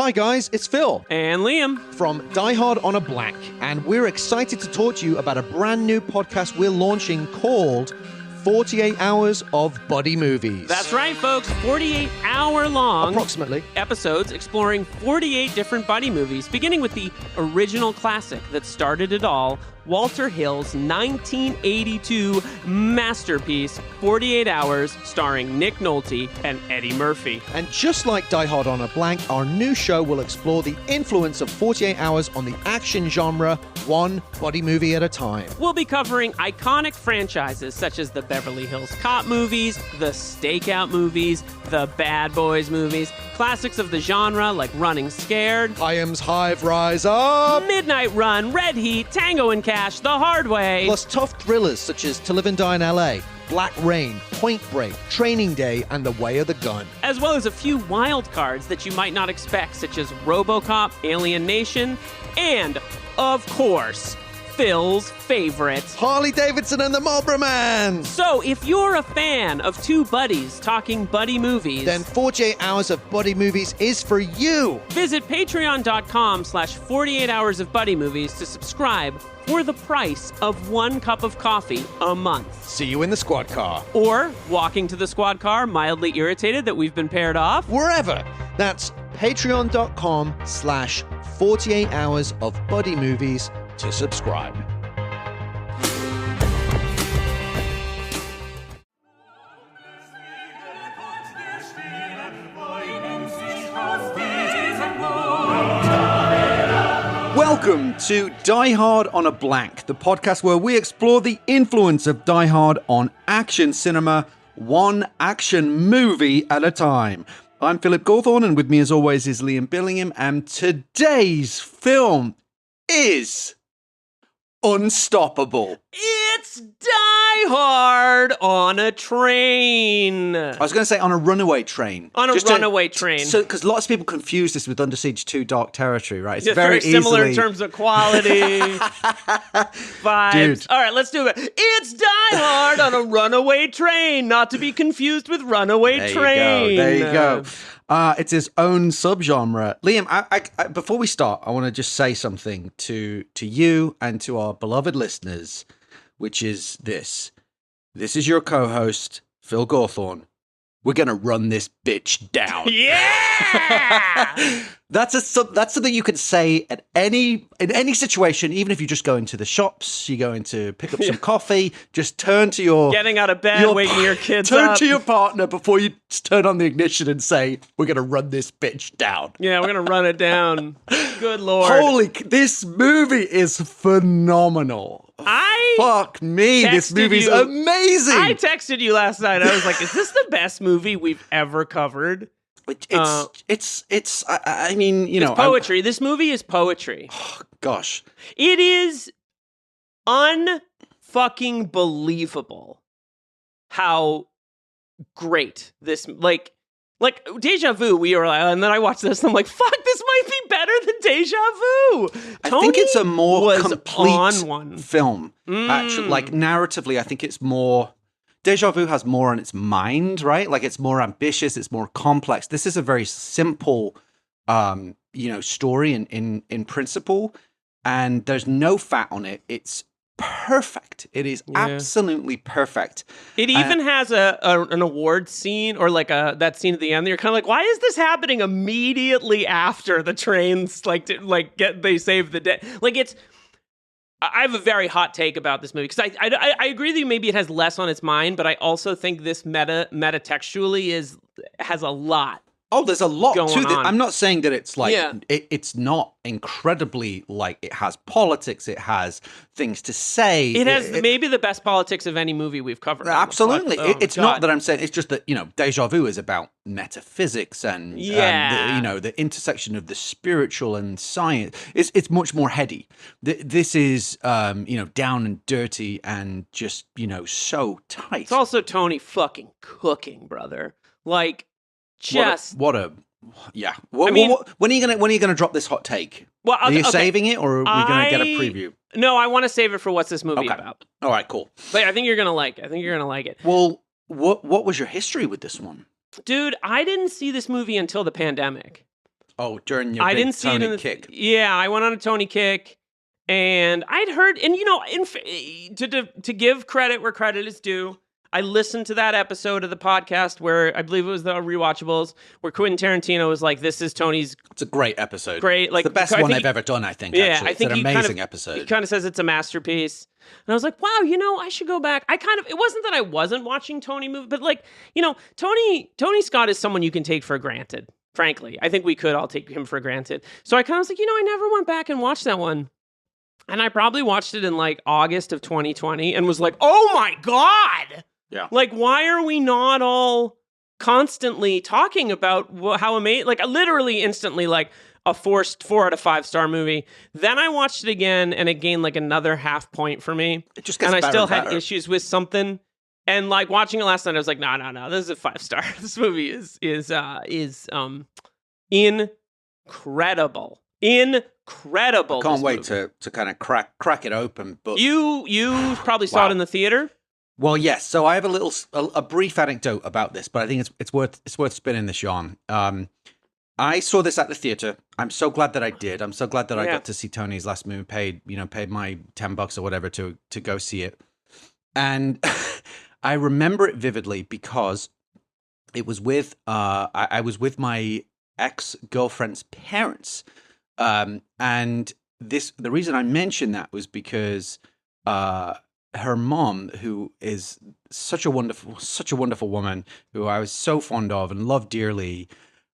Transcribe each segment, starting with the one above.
Hi guys, it's Phil And Liam from Die Hard on a Blank, and we're excited to talk to you about a brand new podcast we're launching called 48 Hours of Buddy Movies. That's right, folks. 48-hour-long approximately episodes exploring 48 different buddy movies, beginning with the original classic that started it all, Walter Hill's 1982 masterpiece, 48 Hours, starring Nick Nolte and Eddie Murphy. And just like Die Hard on a Blank, our new show will explore the influence of 48 Hours on the action genre, one buddy movie at a time. We'll be covering iconic franchises such as the Beverly Hills Cop movies, the Stakeout movies, the Bad Boys movies, classics of the genre like Running Scared, Hyams Hive Rise Up, Midnight Run, Red Heat, Tango and Cash, The Hard Way, plus tough thrillers such as To Live and Die in LA, Black Rain, Point Break, Training Day, and The Way of the Gun. as well as a few wild cards that you might not expect, such as RoboCop, Alien Nation, and, of course, Phil's favorite, Harley Davidson and the Marlboro Man. So, if you're a fan of two buddies talking buddy movies, Then 48 Hours of Buddy Movies is for you. visit patreon.com/48 hours of buddy movies to subscribe for the price of 1 cup of coffee a month. See you in the squad car. Or walking to the squad car, mildly irritated that we've been paired off. Wherever. That's patreon.com/48 hours of buddy movies to subscribe. Welcome to Die Hard on a Blank, the podcast where we explore the influence of Die Hard on action cinema, one action movie at a time. I'm Philip Gawthorne, and with me as always is Liam Billingham, and today's film is Unstoppable. It's Die Hard on a train. I was going to say on a runaway train. On a runaway train. So, because lots of people confuse this with Under Siege 2 Dark Territory, right? It's Yeah, very similar in terms of quality, vibes. Dude. All right, let's do it. It's Die Hard on a runaway train, not to be confused with Runaway Train. There you go. It's his own subgenre. Liam, I, before we start, I want to just say something to you and to our beloved listeners, which is this. This is your co-host, Phil Gawthorne. We're going to run this bitch down. Yeah! That's something you can say in any situation, even if you just go into the shops, you go in to pick up some coffee, just turn to your... Getting out of bed, waking your kids turn up. to your partner before you turn on the ignition and say, we're going to run this bitch down. Yeah, we're going to run it down. Good Lord. This movie is phenomenal. Fuck me, this movie's amazing. I texted you last night. I was like, is this the best movie we've ever covered? It's I mean, you know, it's poetry. This movie is poetry. Oh, gosh. It is unfucking believable how great this, like Deja Vu, we were like, and then I watched this and I'm like, fuck, this might be better than Deja Vu. I think it's a more complete one. film. Actually, like narratively, I think it's more... Deja Vu has more on its mind, right? Like it's more ambitious, it's more complex. This is a very simple, story in principle, and there's no fat on it. It's perfect. It is absolutely perfect. It even has an award scene, or like that scene at the end. That you're kind of like, why is this happening immediately after the trains they save the day? Like it's. I have a very hot take about this movie because I agree with you. Maybe it has less on its mind, but I also think this metatextually has a lot. Oh, there's a lot to this. I'm not saying that it's like it's not incredibly like it has politics. It has things to say. It has maybe the best politics of any movie we've covered. Absolutely, it's not that I'm saying. It's just that Deja Vu is about metaphysics and the intersection of the spiritual and science. It's much more heady. This is down and dirty and just so tight. It's also Tony fucking cooking, brother. Like. When are you gonna drop this hot take? Well, are you saving it, or are we gonna get a preview? No, I want to save it for what's this movie about. All right, cool. But I think you're gonna like it. Well, what was your history with this one? Dude, I didn't see this movie until the pandemic. Oh, during your I big didn't see it Tony in the kick. Yeah, I went on a Tony kick, and I'd heard, and to give credit where credit is due, I listened to that episode of the podcast where I believe it was the Rewatchables, where Quentin Tarantino was like, "This is Tony's." It's a great episode. Great, like it's the best one they've ever done. I think. Yeah, actually. I think it's an amazing episode. He episode. kind of says it's a masterpiece, and I was like, "Wow, I should go back." It wasn't that I wasn't watching Tony movies, but like, Tony Scott is someone you can take for granted. Frankly, I think we could all take him for granted. So I kind of was like, I never went back and watched that one. And I probably watched it in like August of 2020 and was like, oh my God. Yeah. Like, why are we not all constantly talking about how amazing, like literally instantly, like a 4 out of 5 star movie. Then I watched it again and it gained like another half point for me. It just gets and I better still and had better. issues with something. And like watching it last night, I was like, no, this is a 5 star. This movie is incredible. Incredible. I can't wait to kind of crack it open. But you probably saw it in the theater. Well, yes. So I have a brief anecdote about this, but I think it's worth spinning this yarn. I saw this at the theater. I'm so glad that I did. I'm so glad that I got to see Tony's last movie. Paid my $10 or whatever to go see it, and I remember it vividly because it was with I was with my ex-girlfriend's parents, and the reason I mentioned that was because her mom, who is such a wonderful woman, who I was so fond of and loved dearly,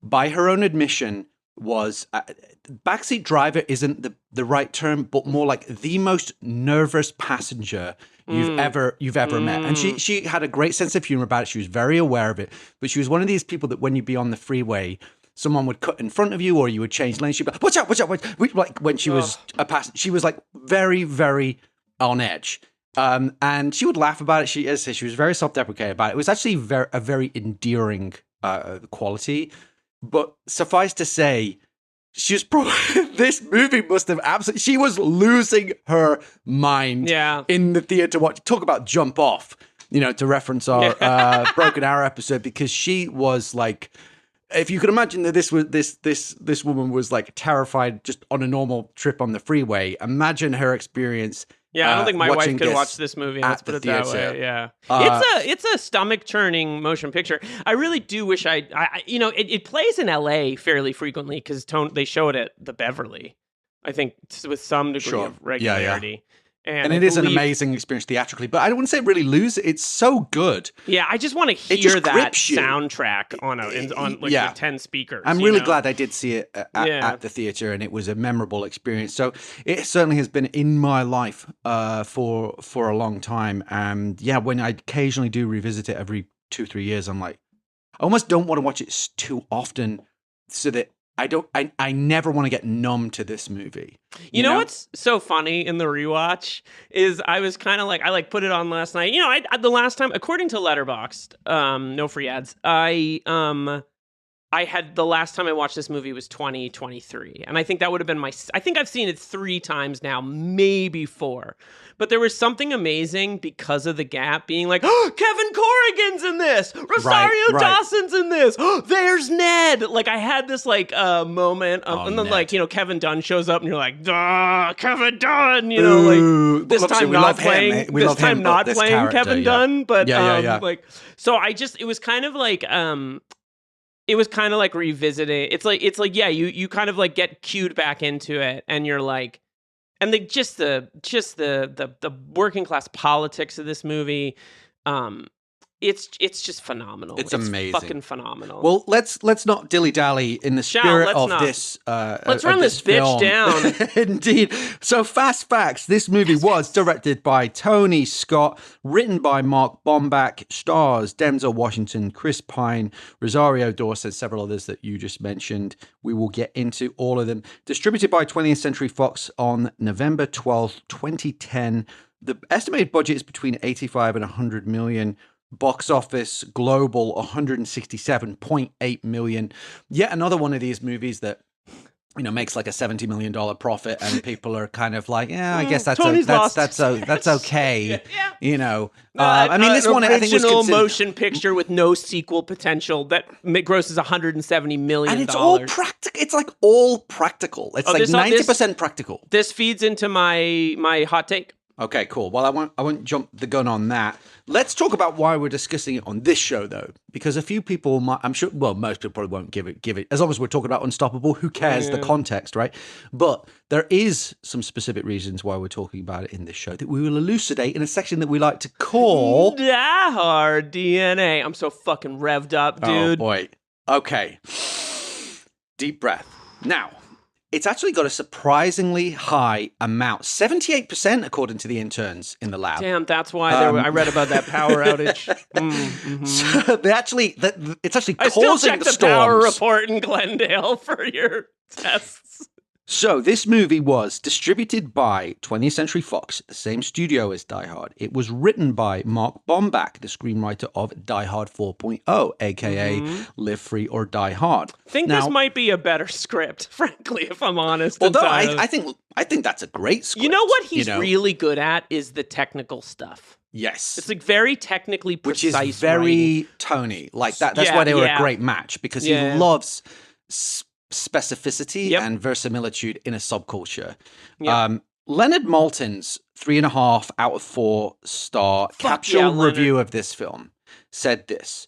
by her own admission, was backseat driver isn't the right term, but more like the most nervous passenger you've ever met. And she had a great sense of humor about it. She was very aware of it, but she was one of these people that when you'd be on the freeway, someone would cut in front of you or you would change lanes. She'd be like, watch out. Like when she was a passenger, she was like very, very on edge. And she would laugh about it. She was very self-deprecating about it. It was actually a very endearing quality. But suffice to say, she was probably this movie must have absolutely. She was losing her mind in the theater. Talk about jump off, to reference our Broken Arrow episode, because she was like, if you could imagine that this woman was like terrified just on a normal trip on the freeway. Imagine her experience. Yeah, I don't think my wife could watch this movie. Let's put it that way. Yeah, it's a stomach churning motion picture. I really do wish it plays in L.A. fairly frequently because they show it at the Beverly. I think with some degree of regularity. And it is an amazing experience theatrically, but I wouldn't say it really loses. It's so good. Yeah, I just want to hear that soundtrack on with 10 speakers. I'm really glad I did see it at the theater, and it was a memorable experience. So it certainly has been in my life for a long time. And when I occasionally do revisit it every 2-3 years, I'm like, I almost don't want to watch it too often, so that I never want to get numb to this movie. You know what's so funny in the rewatch is I was kind of like, I put it on last night. The last time, according to Letterboxd, no free ads, I had the last time I watched this movie was 2023. And I think that would have been I think I've seen it 3 times now, maybe 4. But there was something amazing because of the gap being like, oh, Kevin Corrigan's in this. Rosario Dawson's in this. Oh, there's Ned. Like I had this moment of, and then Ned. Kevin Dunn shows up and you're like, duh, Kevin Dunn, this time not playing Kevin Dunn, but so it was kind of like it was kind of like revisiting. It's like you kind of like get cued back into it, and you're like, and the working class politics of this movie, it's just phenomenal. It's amazing, fucking phenomenal. Well, let's not dilly dally in the spirit of this. Let's run this bitch down. Indeed. So, fast facts: this movie was directed by Tony Scott, written by Mark Bombach, stars Denzel Washington, Chris Pine, Rosario Dawson, several others that you just mentioned. We will get into all of them. Distributed by 20th Century Fox on November 12th, 2010. The estimated budget is between 85 and 100 million. Box office global 167.8 million. Yet another one of these movies that makes like a $70 million profit, and people are kind of like, yeah, I guess that's okay. Yeah. I mean, this one I think was considered motion picture with no sequel potential that grosses $170 million. And it's all practical. It's like all practical. It's like 90% practical. This feeds into my hot take. Okay, cool. Well, I won't jump the gun on that. Let's talk about why we're discussing it on this show, though, because a few people might, I'm sure, well, most people probably won't give it. As long as we're talking about Unstoppable, who cares the context, right? But there is some specific reasons why we're talking about it in this show that we will elucidate in a section that we like to call Die Hard DNA. I'm so fucking revved up, dude. Oh boy. Okay. Deep breath. Now, it's actually got a surprisingly high amount, 78% according to the interns in the lab. Damn, that's why I read about that power outage. So it's actually I causing still checked the the storms. power report in Glendale for your tests. So this movie was distributed by 20th Century Fox, the same studio as Die Hard. It was written by Mark Bombach, the screenwriter of Die Hard 4.0, aka Live Free or Die Hard. I think this might be a better script, frankly, if I'm honest. Although I think that's a great script. You know what he's really good at is the technical stuff. Yes. It's like very technically precise. Which is very writing. Tony. Like that. That's why they were a great match, because he loves specificity and verisimilitude in a subculture. Leonard Maltin's 3.5 out of 4 star capsule review of this film said this.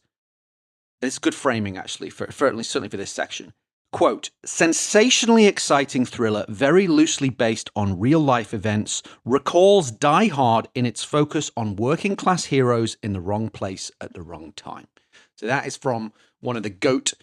It's good framing, actually, certainly for this section. Quote, sensationally exciting thriller, very loosely based on real-life events, recalls Die Hard in its focus on working-class heroes in the wrong place at the wrong time. So that is from one of the GOAT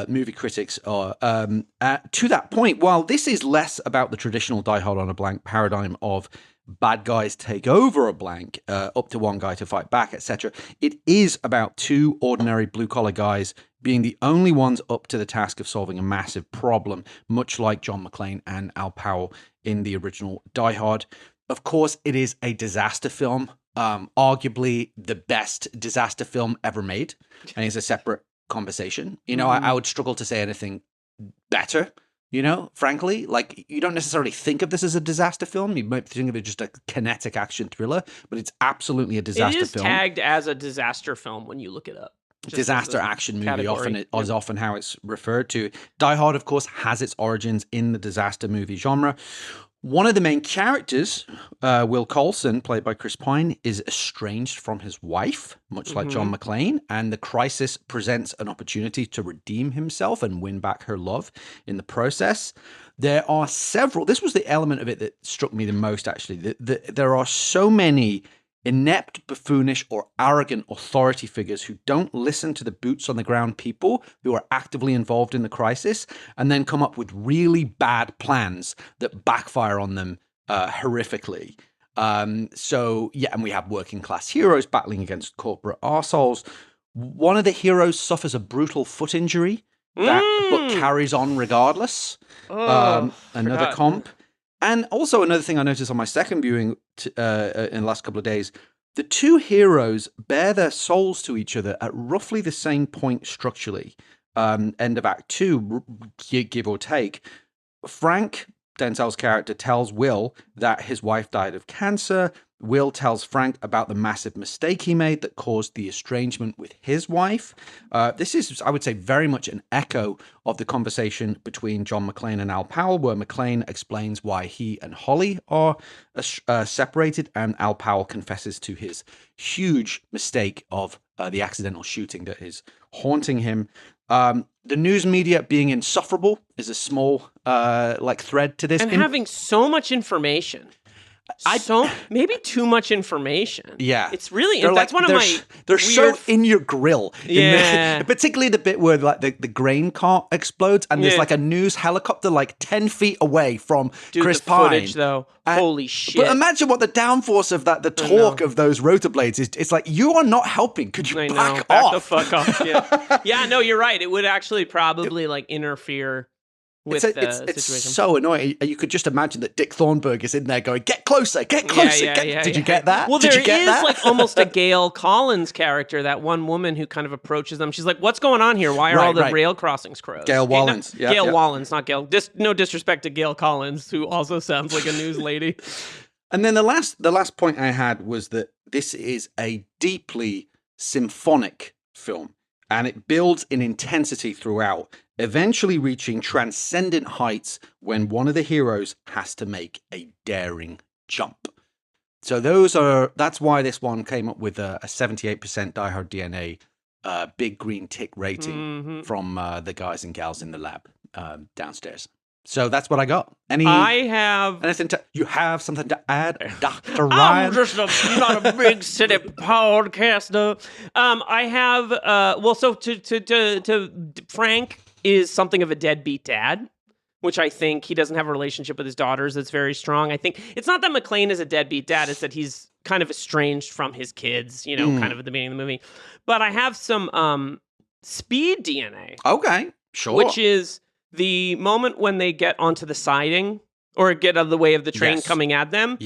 movie critics. To that point, while this is less about the traditional Die Hard on a blank paradigm of bad guys take over a blank, up to one guy to fight back, etc., it is about two ordinary blue-collar guys being the only ones up to the task of solving a massive problem, much like John McClane and Al Powell in the original Die Hard. Of course, it is a disaster film, arguably the best disaster film ever made, and it's a separate conversation. I would struggle to say anything better, frankly. Like, you don't necessarily think of this as a disaster film. You might think of it just a kinetic action thriller, but it's absolutely a disaster film. It is tagged as a disaster film when you look it up. Disaster action movie is often how it's referred to. Die Hard, of course, has its origins in the disaster movie genre. One of the main characters, Will Colson, played by Chris Pine, is estranged from his wife, much like John McClane, and the crisis presents an opportunity to redeem himself and win back her love in the process. There are several, this was the element of it that struck me the most, actually. There are so many inept, buffoonish, or arrogant authority figures who don't listen to the boots-on-the-ground people who are actively involved in the crisis and then come up with really bad plans that backfire on them horrifically. And we have working-class heroes battling against corporate arseholes. One of the heroes suffers a brutal foot injury but carries on regardless. Another comp. And also another thing I noticed on my second viewing in the last couple of days, the two heroes bear their souls to each other at roughly the same point structurally. End of Act 2, give or take. Frank, Denzel's character, tells Will that his wife died of cancer. Will tells Frank about the massive mistake he made that caused the estrangement with his wife. This is, I would say, very much an echo of the conversation between John McClane and Al Powell, where McClane explains why he and Holly are separated, and Al Powell confesses to his huge mistake of the accidental shooting that is haunting him. The news media being insufferable is a small thread to this. And having so much information. Maybe too much information. Yeah, it's really that's one of my. They're so in your grill. Yeah, particularly the bit where the grain cart explodes and there's like a news helicopter like 10 feet away from Chris Pine. Footage, though, holy shit! But imagine what the downforce of that, the torque of those rotor blades is. It's like, you are not helping. Could you back off? The fuck off? Yeah, no, you're right. It would actually probably interfere. with the situation. It's so annoying. You could just imagine that Dick Thornburg is in there going, "Get closer, get closer." Did you get that? Well, Did there you get is that? like almost a Gail Collins character, that one woman who kind of approaches them. She's like, "What's going on here? Why are all the rail crossings crows?" Gail Wallens. Gail Wallens, not Gail. No disrespect to Gail Collins, who also sounds like a news lady. And then the last point I had was that this is a deeply symphonic film, and it builds in intensity throughout, eventually reaching transcendent heights when one of the heroes has to make a daring jump. So that's why this one came up with a 78% Die Hard DNA big green tick rating from the guys and gals in the lab downstairs. So that's what I got. You have something to add, Dr. Ryan? I'm just not a big city podcaster. I have, so to Frank is something of a deadbeat dad, which I think he doesn't have a relationship with his daughters that's very strong. I think it's not that McClane is a deadbeat dad, it's that he's kind of estranged from his kids, kind of at the beginning of the movie. But I have some speed DNA. Okay, sure. Which is the moment when they get onto the siding or get out of the way of the train coming at them,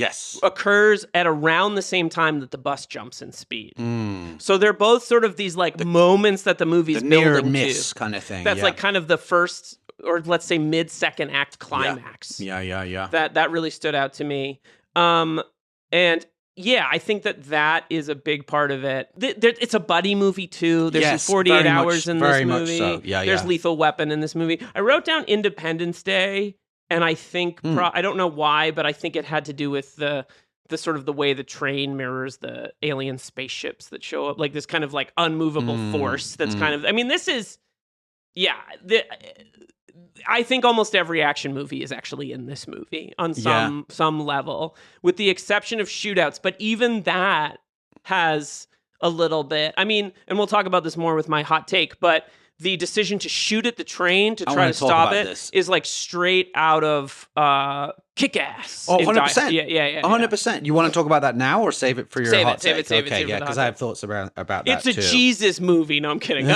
occurs at around the same time that the bus jumps in speed. So they're both sort of these like moments that the movie's building near miss kind of thing. That's like kind of the first, or let's say mid-second act climax. Yeah. That really stood out to me. And yeah, I think that is a big part of it. It's a buddy movie, too. There's some 48 hours in this movie. So. There's Lethal Weapon in this movie. I wrote down Independence Day, and I think, I don't know why, but I think it had to do with the sort of the way the train mirrors the alien spaceships that show up, like this kind of like unmovable force that's kind of, I mean, this is, I think almost every action movie is actually in this movie on some level, with the exception of shootouts. But even that has a little bit. I mean, and we'll talk about this more with my hot take, but the decision to shoot at the train to try to stop it is like straight out of Kick-Ass. Oh, 100%. Yeah. 100%. You want to talk about that now or save it for your hot take? Save it. Yeah, because I have thoughts about that It's too. a Jesus movie. No, I'm kidding.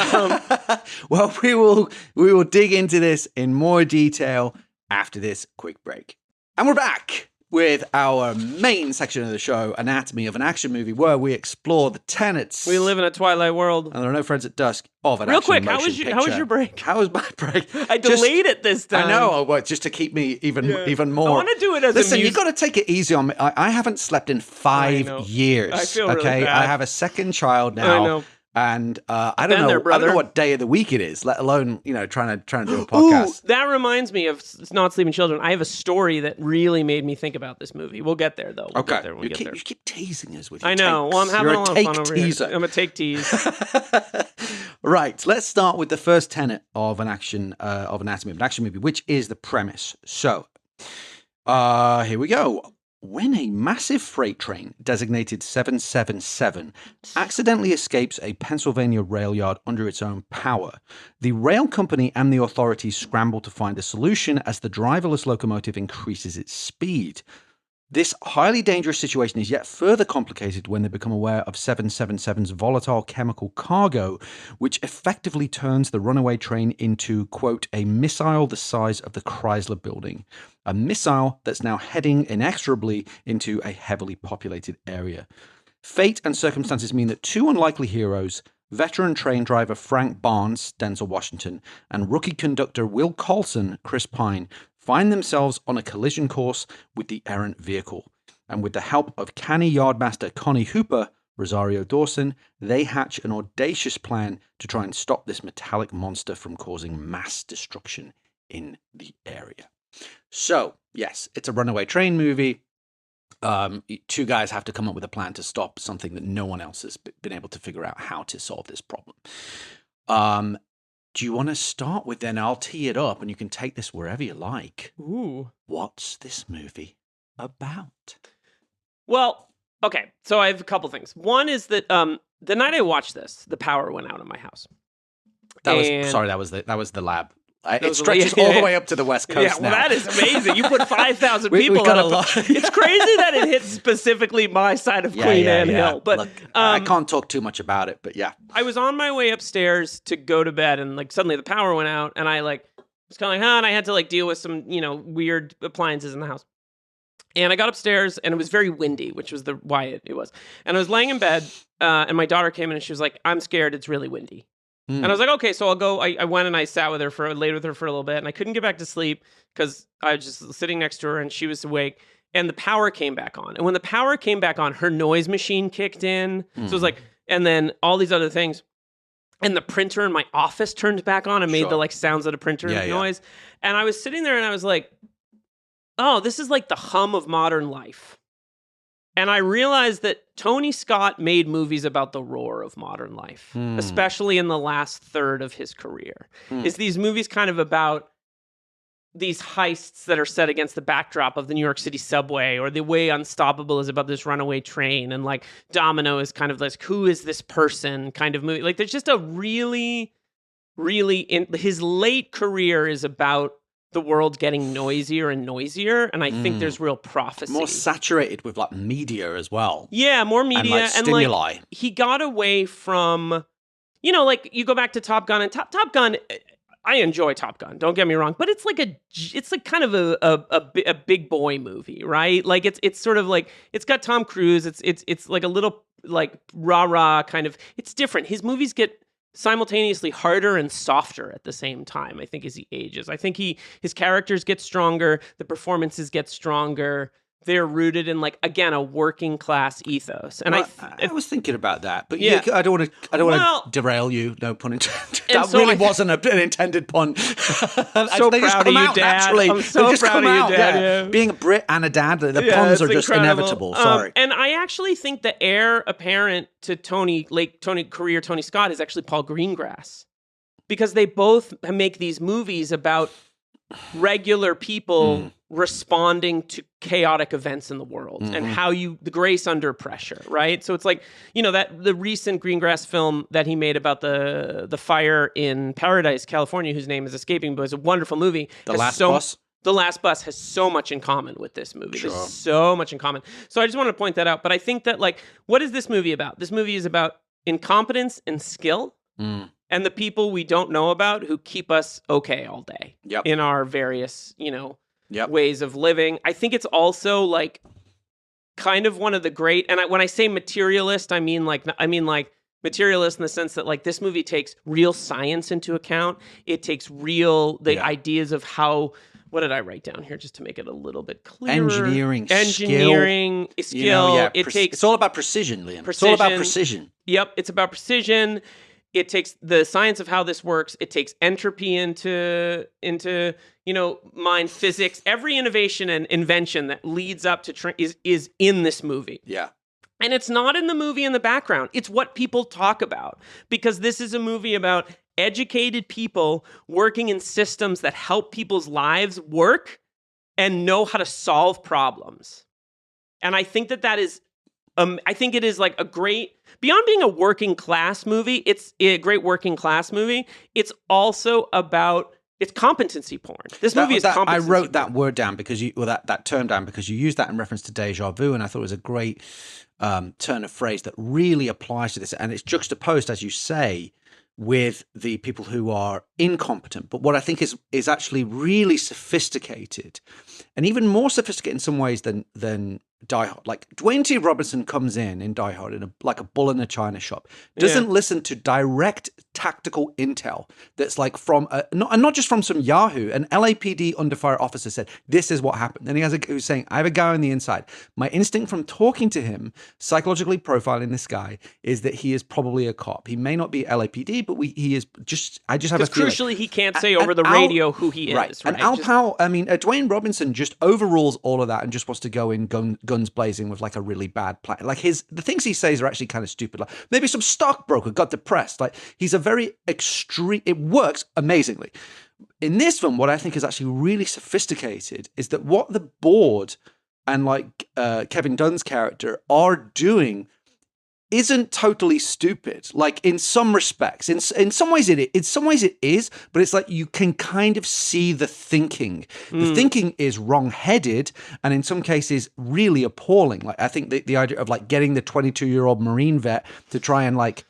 Well, we will dig into this in more detail after this quick break. And we're back with our main section of the show, Anatomy of an Action Movie, where we explore the tenets. We live in a twilight world. And there are no friends at dusk of an Real action quick, motion picture. how was your break? How was my break? I delayed it this time. I know, just to keep me even more. I want to do it as Listen, you've got to take it easy on me. I haven't slept in 5 years. I feel really bad. I have a second child now. I know. And I don't know what day of the week it is, let alone, trying to do a podcast. Ooh, that reminds me of Not Sleeping Children. I have a story that really made me think about this movie. We'll get there, though. You keep teasing us with your I know. takes. Well, I'm having a lot of fun over teaser. here. I'm a take tease. Right. Let's start with the first tenet of an Anatomy of an Action movie, which is the premise. So, here we go. When a massive freight train, designated 777, accidentally escapes a Pennsylvania rail yard under its own power, the rail company and the authorities scramble to find a solution as the driverless locomotive increases its speed. This highly dangerous situation is yet further complicated when they become aware of 777's volatile chemical cargo, which effectively turns the runaway train into, quote, a missile the size of the Chrysler building. A missile that's now heading inexorably into a heavily populated area. Fate and circumstances mean that two unlikely heroes, veteran train driver Frank Barnes, Denzel Washington, and rookie conductor Will Colson, Chris Pine, find themselves on a collision course with the errant vehicle. And with the help of canny yardmaster Connie Hooper, Rosario Dawson, they hatch an audacious plan to try and stop this metallic monster from causing mass destruction in the area. So, yes, it's a runaway train movie. Two guys have to come up with a plan to stop something that no one else has been able to figure out how to solve this problem. Do you want to start with, then I'll tee it up and you can take this wherever you like. Ooh. What's this movie about? Well, okay, so I have a couple things. One is that the night I watched this, the power went out in my house. That was the lab. It stretches all the way up to the West Coast now. Well, that is amazing. You put 5,000 people we got on a lot. It's crazy that it hit specifically my side of Queen Anne Hill. But look, I can't talk too much about it, but yeah. I was on my way upstairs to go to bed, and like suddenly the power went out, and I like It's kind of like, and I had to like deal with some, weird appliances in the house. And I got upstairs, and it was very windy, which was why it was. And I was laying in bed, and my daughter came in, and she was like, "I'm scared. It's really windy." And I was like, "Okay, so I'll go." I went and I laid with her for a little bit, and I couldn't get back to sleep because I was just sitting next to her, and she was awake. And the power came back on. And when the power came back on, her noise machine kicked in. So it was like, and then all these other things. And the printer in my office turned back on and made the like sounds of the printer noise. And I was sitting there and I was like, oh, this is like the hum of modern life. And I realized that Tony Scott made movies about the roar of modern life, especially in the last third of his career. Is these movies kind of about these heists that are set against the backdrop of the New York City subway, or the way Unstoppable is about this runaway train, and like Domino is kind of like, who is this person kind of movie. Like there's just a really, his late career is about the world getting noisier and noisier, and I think there's real prophecy. More saturated with like media as well. Yeah, more media. And like stimuli. Like, he got away from, like you go back to Top Gun, and Top Gun, I enjoy Top Gun, don't get me wrong, but it's like kind of a big boy movie, right? Like it's sort of like, it's got Tom Cruise, it's like a little like rah-rah kind of, it's different. His movies get simultaneously harder and softer at the same time, I think, as he ages. I think his characters get stronger, the performances get stronger. They're rooted in, like, again, a working class ethos. And I was thinking about that, but yeah, I don't want to derail you. No pun intended. That so really wasn't an intended pun. I'm so proud of you, Dad. Naturally. I'm so proud of you, Dad. Yeah. Being a Brit and a dad, the puns are just inevitable. Sorry. And I actually think the heir apparent to Tony Scott is actually Paul Greengrass, because they both make these movies about regular people responding to chaotic events in the world and how the grace under pressure, right? So it's like, that the recent Greengrass film that he made about the fire in Paradise, California, whose name is escaping, but it's a wonderful movie. The Last Bus has so much in common with this movie. Sure. There's so much in common. So I just want to point that out. But I think that, like, what is this movie about? This movie is about incompetence and skill. And the people we don't know about who keep us okay all day in our various, ways of living. I think it's also like kind of one of the great, and when I say materialist, I mean like materialist in the sense that like this movie takes real science into account. It takes the ideas of how. What did I write down here just to make it a little bit clearer? Engineering, skill. It's all about precision, Liam. It's all about precision. Yep, it's about precision. It takes the science of how this works. It takes entropy into mind, physics. Every innovation and invention that leads up to is in this movie. Yeah. And it's not in the movie in the background. It's what people talk about, because this is a movie about educated people working in systems that help people's lives work and know how to solve problems. And I think that is I think it is like a great, beyond being a working class movie, it's a great working class movie. It's also about, it's competency porn. This movie is competency porn. I wrote that word down because that term down because you used that in reference to déjà vu, and I thought it was a great turn of phrase that really applies to this. And it's juxtaposed, as you say, with the people who are incompetent. But what I think is actually really sophisticated, and even more sophisticated in some ways than Die Hard. Like Dwayne T. Robinson comes in Die Hard like a bull in a china shop. Doesn't listen to direct tactical intel that's like from not just from some Yahoo. An LAPD under fire officer said this is what happened, and who's saying I have a guy on the inside. My instinct from talking to him, psychologically profiling this guy, is that he is probably a cop. He may not be LAPD, but he is just. I just have a feeling. Crucially, he can't say over the radio who he is. Right. And Al Powell, Dwayne Robinson just overrules all of that and just wants to go in guns blazing with like a really bad plan. Like the things he says are actually kind of stupid. Like maybe some stockbroker got depressed. Like he's a very extreme. It works amazingly. In this film, what I think is actually really sophisticated is that what the board and like Kevin Dunn's character are doing isn't totally stupid. Like in some respects, in some ways it is, but it's like you can kind of see the thinking. The thinking is wrong-headed, and in some cases really appalling. Like I think the idea of like getting the 22-year-old Marine vet to try and like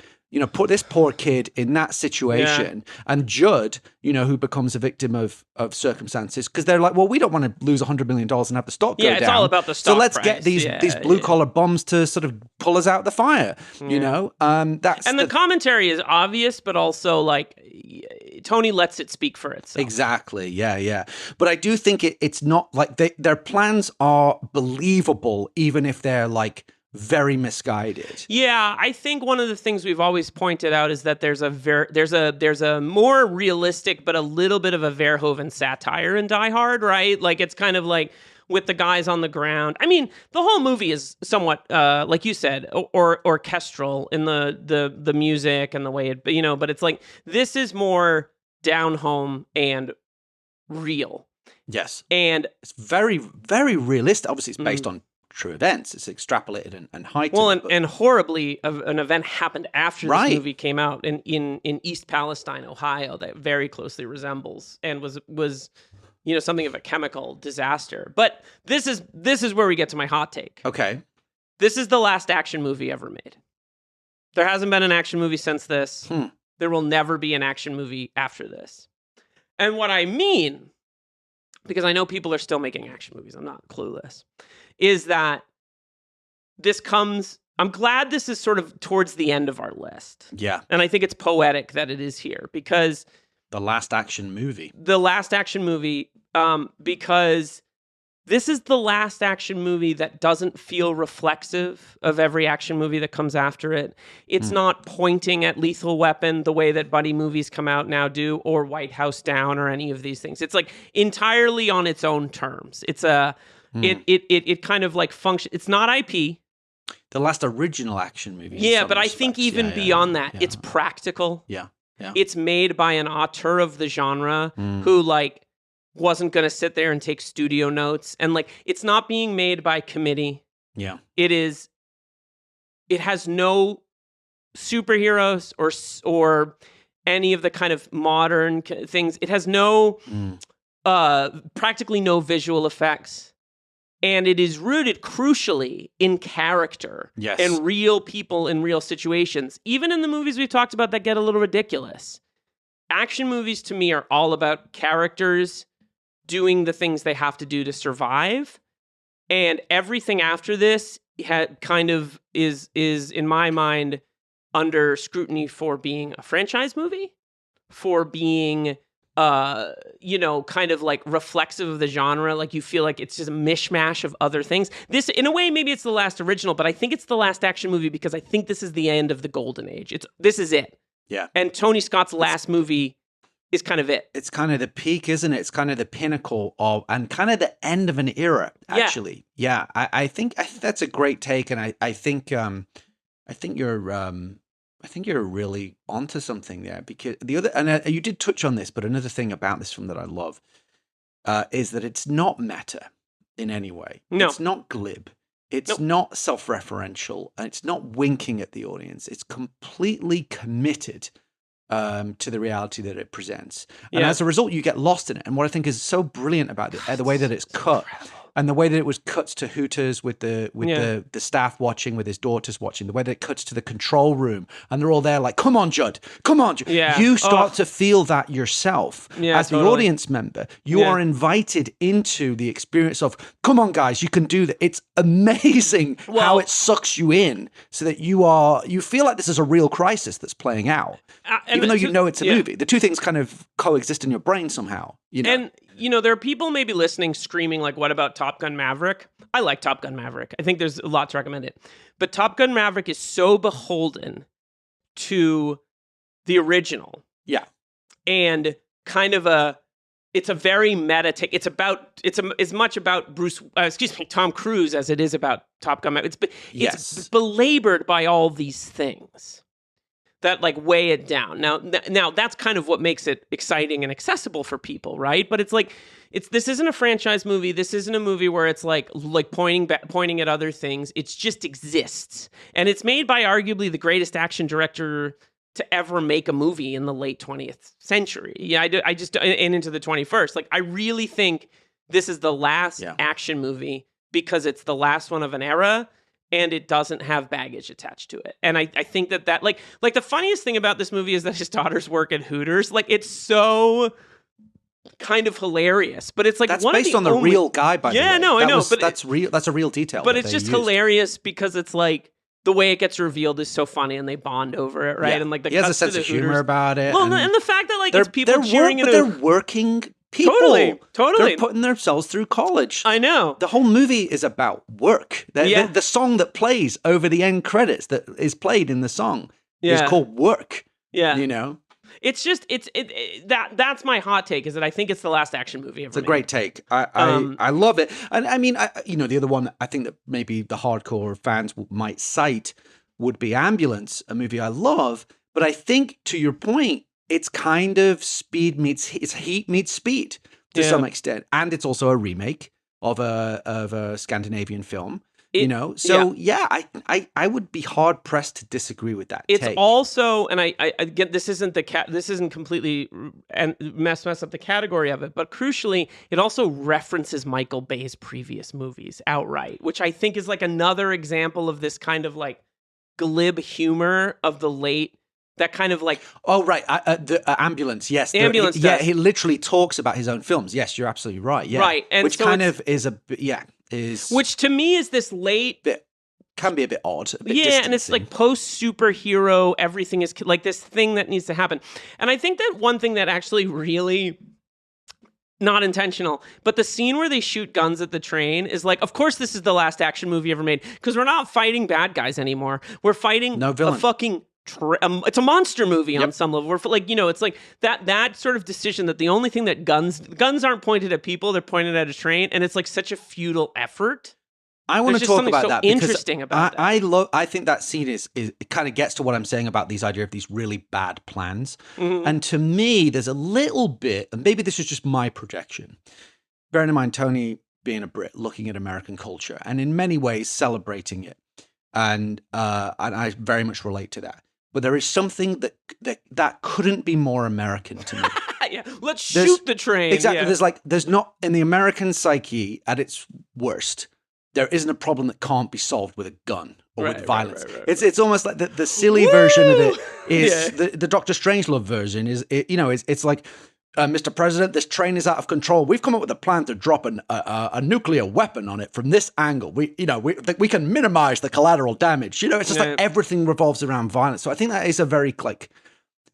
put this poor kid in that situation, and Judd, who becomes a victim of circumstances, because they're like, well, we don't want to lose $100 million and have the stock go down. Yeah, it's all about the stock So let's price. get these blue collar bums to sort of pull us out the fire. That's the commentary is obvious, but also like Tony lets it speak for itself. Exactly. Yeah. But I do think it's not like their plans are believable, even if they're like very misguided. Yeah, I think one of the things we've always pointed out is that there's a more realistic but a little bit of a Verhoeven satire in Die Hard, right? Like it's kind of like with the guys on the ground. I mean, the whole movie is somewhat like you said, or orchestral in the music and the way it, but it's like this is more down home and real. Yes. And it's very, very realistic. Obviously, it's based on true events. It's extrapolated and heightened. Well, and horribly, an event happened after this movie came out in East Palestine, Ohio, that very closely resembles and was something of a chemical disaster. But this is where we get to my hot take. Okay. This is the last action movie ever made. There hasn't been an action movie since this. There will never be an action movie after this. And what I mean, because I know people are still making action movies, I'm not clueless, is that I'm glad this is sort of towards the end of our list. Yeah. And I think it's poetic that it is here because the last action movie, because this is the last action movie that doesn't feel reflexive of every action movie that comes after it. It's not pointing at Lethal Weapon the way that buddy movies come out now do, or White House Down, or any of these things. It's like entirely on its own terms. It's it kind of like function. It's not IP. The last original action movie. Yeah, but I think even beyond that, it's practical. Yeah. It's made by an auteur of the genre who like wasn't going to sit there and take studio notes, and like it's not being made by committee. Yeah. It has no superheroes or any of the kind of modern things. It has no practically no visual effects. And it is rooted crucially in character and real people in real situations. Even in the movies we've talked about that get a little ridiculous. Action movies to me are all about characters doing the things they have to do to survive. And everything after this kind of is in my mind under scrutiny for being a franchise movie, for being kind of like reflexive of the genre. Like you feel like it's just a mishmash of other things. This, in a way, maybe it's the last original, but I think it's the last action movie because I think this is the end of the golden age. This is it. Yeah. And Tony Scott's last movie is kind of it. It's kind of the peak, isn't it? It's kind of the pinnacle of, and kind of the end of an era, actually. Yeah. I think that's a great take. And I think you're really onto something there, because you did touch on this, but another thing about this film that I love is that it's not meta in any way. No. It's not glib. It's not self-referential, and it's not winking at the audience. It's completely committed to the reality that it presents. And as a result, you get lost in it. And what I think is so brilliant about it, the way that it's cut, and the way that it was cut to Hooters with the staff watching, with his daughters watching, the way that it cuts to the control room, and they're all there like, come on, Judd. Yeah. You start to feel that yourself as the audience member. You are invited into the experience of, come on, guys, you can do that. It's amazing how it sucks you in, so that you feel like this is a real crisis that's playing out, even though you know it's a movie. The two things kind of coexist in your brain somehow. And there are people maybe listening screaming like, what about Top Gun Maverick? I like Top Gun Maverick. I think there's a lot to recommend it. But Top Gun Maverick is so beholden to the original. Yeah. And kind of it's a very meta take. It's as much about Tom Cruise as it is about Top Gun Maverick. It's belabored by all these things that like weigh it down. Now that's kind of what makes it exciting and accessible for people, right? But it's like this isn't a franchise movie. This isn't a movie where it's like pointing at other things. It just exists, and it's made by arguably the greatest action director to ever make a movie in the late 20th century. Yeah, I just and into the 21st. Like I really think this is the last action movie because it's the last one of an era. and it doesn't have baggage attached to it. And I think that like the funniest thing about this movie is that his daughters work at Hooters. Like, it's so kind of hilarious, but it's like that's one based of the on the only... real guy, by the way. Yeah, no, I know, but that's real. That's a real detail. But it's just hilarious because it's like the way it gets revealed is so funny, and they bond over it, right? Yeah. And like he has a sense of humor about it. Well, and the fact that like it's people cheering in they're working people. Totally. They're putting themselves through college. I know. The whole movie is about work. The song that plays over the end credits that is played in the song is called Work. Yeah. You know? It's just that's my hot take, is that I think it's the last action movie ever It's a made. great take. I love it. And I mean, the other one I think that maybe the hardcore fans might cite would be Ambulance, a movie I love. But I think, to your point, it's kind of it's Heat meets Speed to some extent, and it's also a remake of a Scandinavian film. I would be hard pressed to disagree with that. It's take. Also, and I again, this isn't completely and mess up the category of it, but crucially, it also references Michael Bay's previous movies outright, which I think is like another example of this kind of like glib humor of the late. That kind of like... Oh, right. The Ambulance, yes. Ambulance he literally talks about his own films. Yes, you're absolutely right. Yeah. Right. And which so kind of is is... Which to me is this late... Can be a bit odd. A bit distancing. And it's like post-superhero, everything is like this thing that needs to happen. And I think that one thing that actually really... Not intentional, but the scene where they shoot guns at the train is like, of course this is the last action movie ever made, because we're not fighting bad guys anymore. We're fighting a fucking... it's a monster movie on some level. We're like, it's like that sort of decision that the only thing that guns aren't pointed at people, they're pointed at a train, and it's like such a futile effort. I want to talk about that. Interesting about that. I think that scene is it kind of gets to what I'm saying about these idea of these really bad plans. Mm-hmm. And to me, there's a little bit, and maybe this is just my projection. Bearing in mind Tony being a Brit, looking at American culture, and in many ways celebrating it, and I very much relate to that. But there is something that couldn't be more American to me. Let's shoot the train. Exactly. Yeah. There's not, in the American psyche at its worst, there isn't a problem that can't be solved with a gun or with violence. Right. It's almost like the silly version of it is the Doctor Strangelove version is it's like, Mr. President, this train is out of control. We've come up with a plan to drop a nuclear weapon on it from this angle. We can minimize the collateral damage. It's just like everything revolves around violence. So I think that is a very like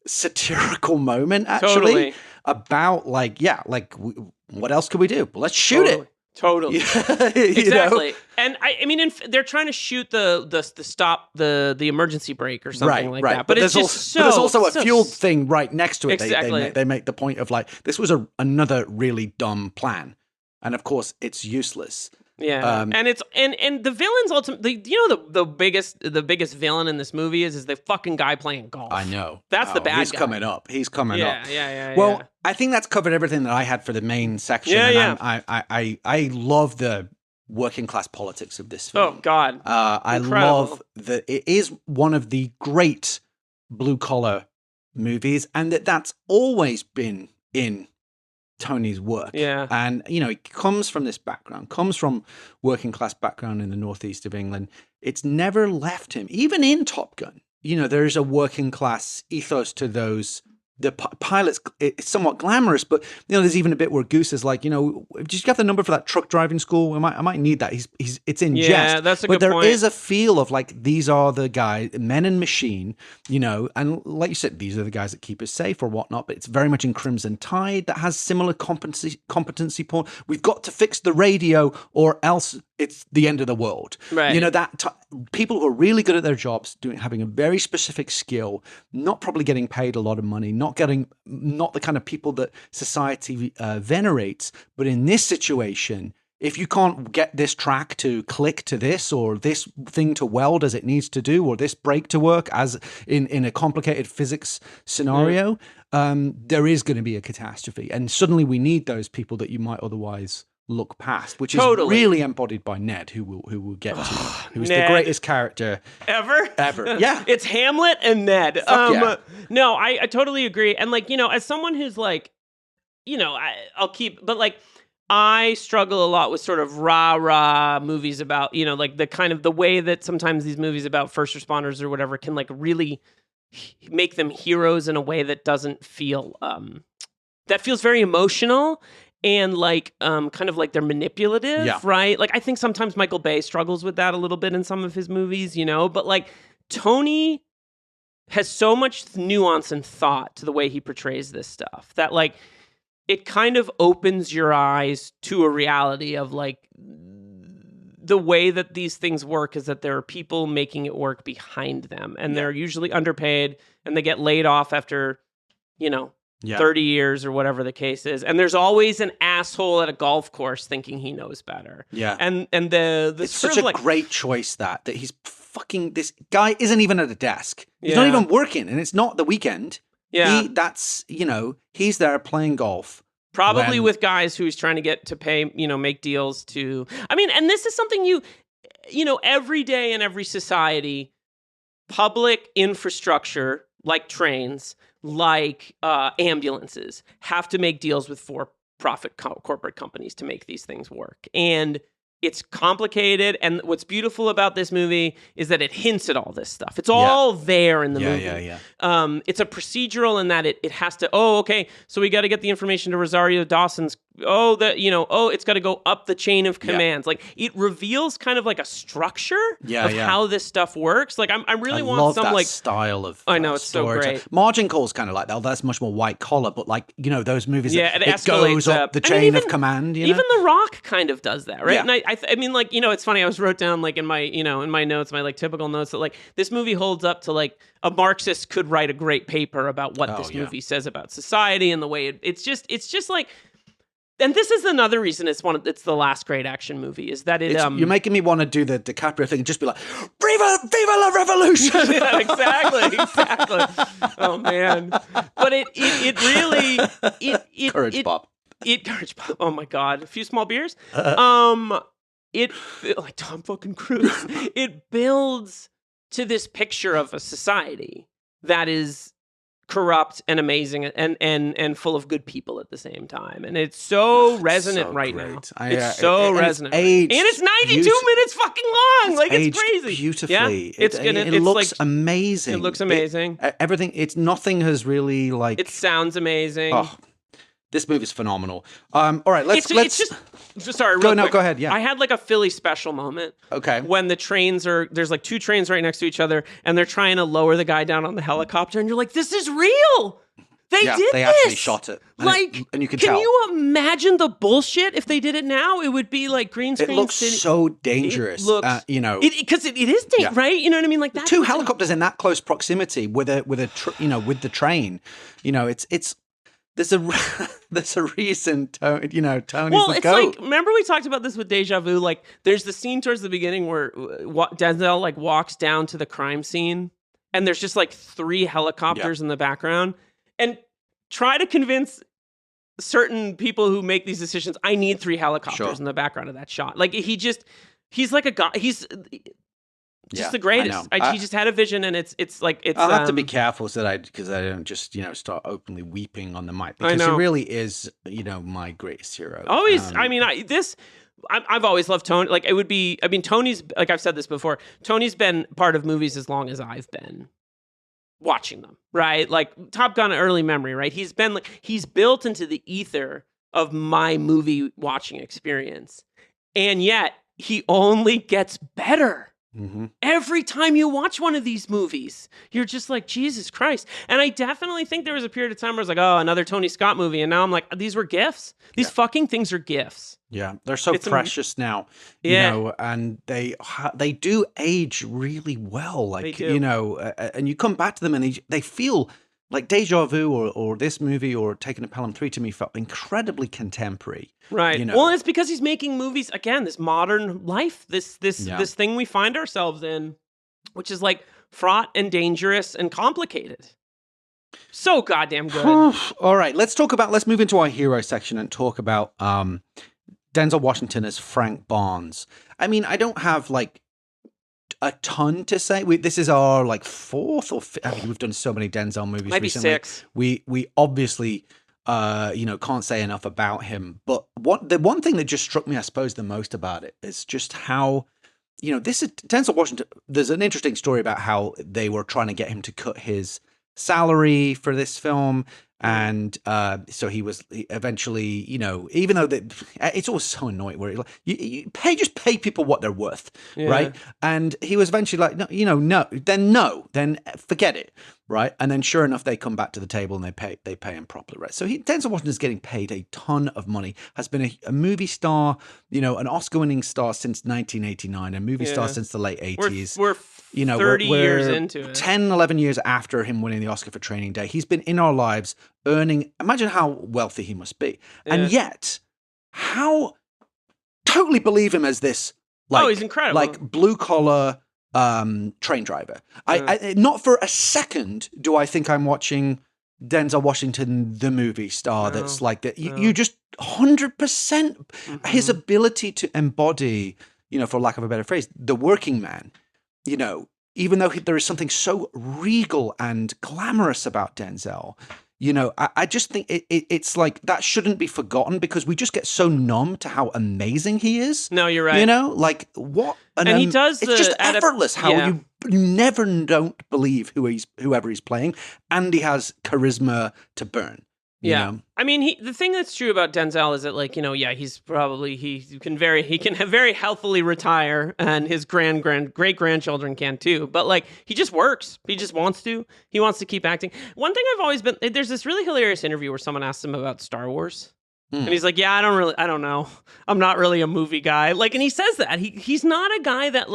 satirical moment actually about what else could we do? Well, let's shoot it. Totally. Exactly. And I mean, they're trying to shoot the stop the emergency brake or something like that. But it's just there's also a fuel thing right next to it. Exactly. They make the point of like, this was another really dumb plan. And of course it's useless. Yeah. And it's and the villain's ultimately, the biggest villain in this movie is the fucking guy playing golf. I know. That's the bad guy. He's coming up. Yeah. Well, I think that's covered everything that I had for the main section. Yeah. I love the working class politics of this film. Oh God. I love that it is one of the great blue collar movies, and that's always been in Tony's work. Yeah. And, he comes from this background, comes from working class background in the northeast of England. It's never left him. Even in Top Gun, there is a working class ethos to those. The pilot's it's somewhat glamorous, but there's even a bit where Goose is like, did you get the number for that truck driving school? I might need that. It's in jest. Yeah, that's a good point. But there is a feel of like, these are the guys, men and machine, and like you said, these are the guys that keep us safe or whatnot. But it's very much in Crimson Tide that has similar competency point. We've got to fix the radio or else it's the end of the world. Right. People who are really good at their jobs, having a very specific skill, not probably getting paid a lot of money, not the kind of people that society venerates. But in this situation, if you can't get this track to click to this, or this thing to weld as it needs to do, or this brake to work as in a complicated physics scenario, there is going to be a catastrophe. And suddenly we need those people that you might otherwise look past, which is really embodied by Ned, who we'll get to, who's the greatest character ever. Yeah, it's Hamlet and Ned. No, I totally agree. And as someone who's like, I'll keep, but like, I struggle a lot with sort of rah-rah movies about, like the kind of the way that sometimes these movies about first responders or whatever can like really make them heroes in a way that doesn't feel, that feels very emotional and like kind of like they're manipulative, right? Like I think sometimes Michael Bay struggles with that a little bit in some of his movies, but like Tony has so much nuance and thought to the way he portrays this stuff that like it kind of opens your eyes to a reality of like the way that these things work is that there are people making it work behind them, and they're usually underpaid and they get laid off after, 30 years or whatever the case is. And there's always an asshole at a golf course thinking he knows better. Yeah. And the it's such a great choice that he's fucking, this guy isn't even at a desk. He's not even working, and it's not the weekend. Yeah. He's there playing golf. Probably with guys who he's trying to get to pay, make deals to. I mean, and this is something every day in every society, public infrastructure like trains, like ambulances, have to make deals with for-profit corporate companies to make these things work. And it's complicated, and what's beautiful about this movie is that it hints at all this stuff. It's all there in the movie. It's a procedural in that it has to, okay, so we got to get the information to Rosario Dawson's, it's got to go up the chain of commands. Like, it reveals kind of like a structure of how this stuff works. Like, I really want some, like, style of I know, it's so great. Margin Call's kind of like that. That's much more white collar, but like, those movies, it goes up the chain of command. Even The Rock kind of does that, right? Yeah. And I mean, like, it's funny. I wrote down like in my, in my notes, my like typical notes that like this movie holds up to like a Marxist could write a great paper about what this movie says about society and the way it's just like. And this is another reason it's the last great action movie is that you're making me want to do the DiCaprio thing and just be like, Viva la revolution! Yeah, exactly. Oh man, but it really courage pop. Courage pop. Oh my god, a few small beers. It like Tom fucking Cruise. It builds to this picture of a society that is corrupt and amazing and full of good people at the same time, and it's so resonant now. It's so resonant, and it's 92 minutes fucking long. Like it's crazy, beautifully. Yeah? It looks amazing. It looks amazing. Everything. Nothing has really like. It sounds amazing. Oh, this movie's phenomenal. All right, let's sorry. Go ahead. Yeah, I had like a Philly special moment. Okay, when the trains there's like two trains right next to each other, and they're trying to lower the guy down on the helicopter, and you're like, this is real. They actually shot it. And you can tell. Can you imagine the bullshit if they did it now? It would be like green screen. It looks so dangerous. It looks, because it is dangerous, right? You know what I mean? Like that. Two helicopters in that close proximity with the train. There's a reason, Tony's the goat. Like, remember we talked about this with Deja Vu? Like, there's the scene towards the beginning where Denzel like walks down to the crime scene, and there's just like 3 helicopters in the background, and try to convince certain people who make these decisions, I need 3 helicopters in the background of that shot. Like he's like a god. He's just the greatest. He just had a vision, and it's like it's. I'll have to be careful because I don't just start openly weeping on the mic, because he really is my greatest hero. Always, I've always loved Tony. Like it would be. I mean, Tony's, like I've said this before. Tony's been part of movies as long as I've been watching them. Right, like Top Gun, early memory. Right, he's built into the ether of my movie watching experience, and yet he only gets better. Mm-hmm. Every time you watch one of these movies, you're just like, Jesus Christ. And I definitely think there was a period of time where I was like, oh, another Tony Scott movie. And now I'm like, these were gifts. These fucking things are gifts. Yeah, they're so precious now. And they do age really well. Like, and you come back to them and they feel like Deja Vu or this movie or Taking a Pelham 3 to me felt incredibly contemporary. Right. Well, it's because he's making movies, again, this modern life, this thing we find ourselves in, which is like fraught and dangerous and complicated. So goddamn good. All right, let's move into our hero section and talk about Denzel Washington as Frank Barnes. I mean, I don't have like a ton to say. This is our like 4th or 5th. I mean, we've done so many Denzel movies Might recently. Be 6. We obviously can't say enough about him. But the one thing that just struck me, I suppose, the most about it is just how, this is Denzel Washington. There's an interesting story about how they were trying to get him to cut his salary for this film. And so he eventually, even though it's always so annoying where you pay people what they're worth, right? And he was eventually like, no, then forget it, right? And then sure enough, they come back to the table and they pay him properly, right? So Denzel Washington is getting paid a ton of money, has been a movie star, an Oscar-winning star since 1989, a movie star since the late 80s. We're 30 years into it. 10, 11 years after him winning the Oscar for Training Day. He's been in our lives earning, imagine how wealthy he must be. Yeah. And yet, how totally believe him as this, he's incredible. Like blue collar train driver. I not for a second do I think I'm watching Denzel Washington, the movie star that's like that. You just 100% his ability to embody, for lack of a better phrase, the working man. Even though there is something so regal and glamorous about Denzel, I just think it's like that shouldn't be forgotten because we just get so numb to how amazing he is. No, you're right. Like what? And he does. It's just effortless how you never don't believe whoever he's playing, and he has charisma to burn. Yeah, I mean, the thing that's true about Denzel is that, he's probably he can very healthily retire, and his great grandchildren can too. But he just works. He just wants to. He wants to keep acting. One thing I've always been there's this really hilarious interview where someone asked him about Star Wars, and he's like, "Yeah, I don't know. I'm not really a movie guy." And he says that he's not a guy that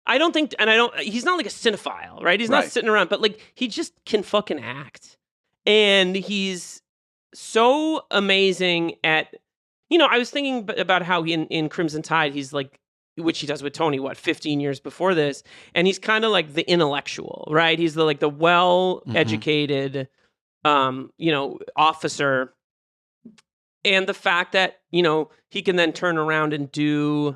I don't think, he's not like a cinephile, right? He's not sitting around, but he just can fucking act. And he's so amazing at, I was thinking about how in Crimson Tide, he's which he does with Tony, 15 years before this. And he's kind of like the intellectual, right? He's the well-educated, officer. And the fact that, he can then turn around and do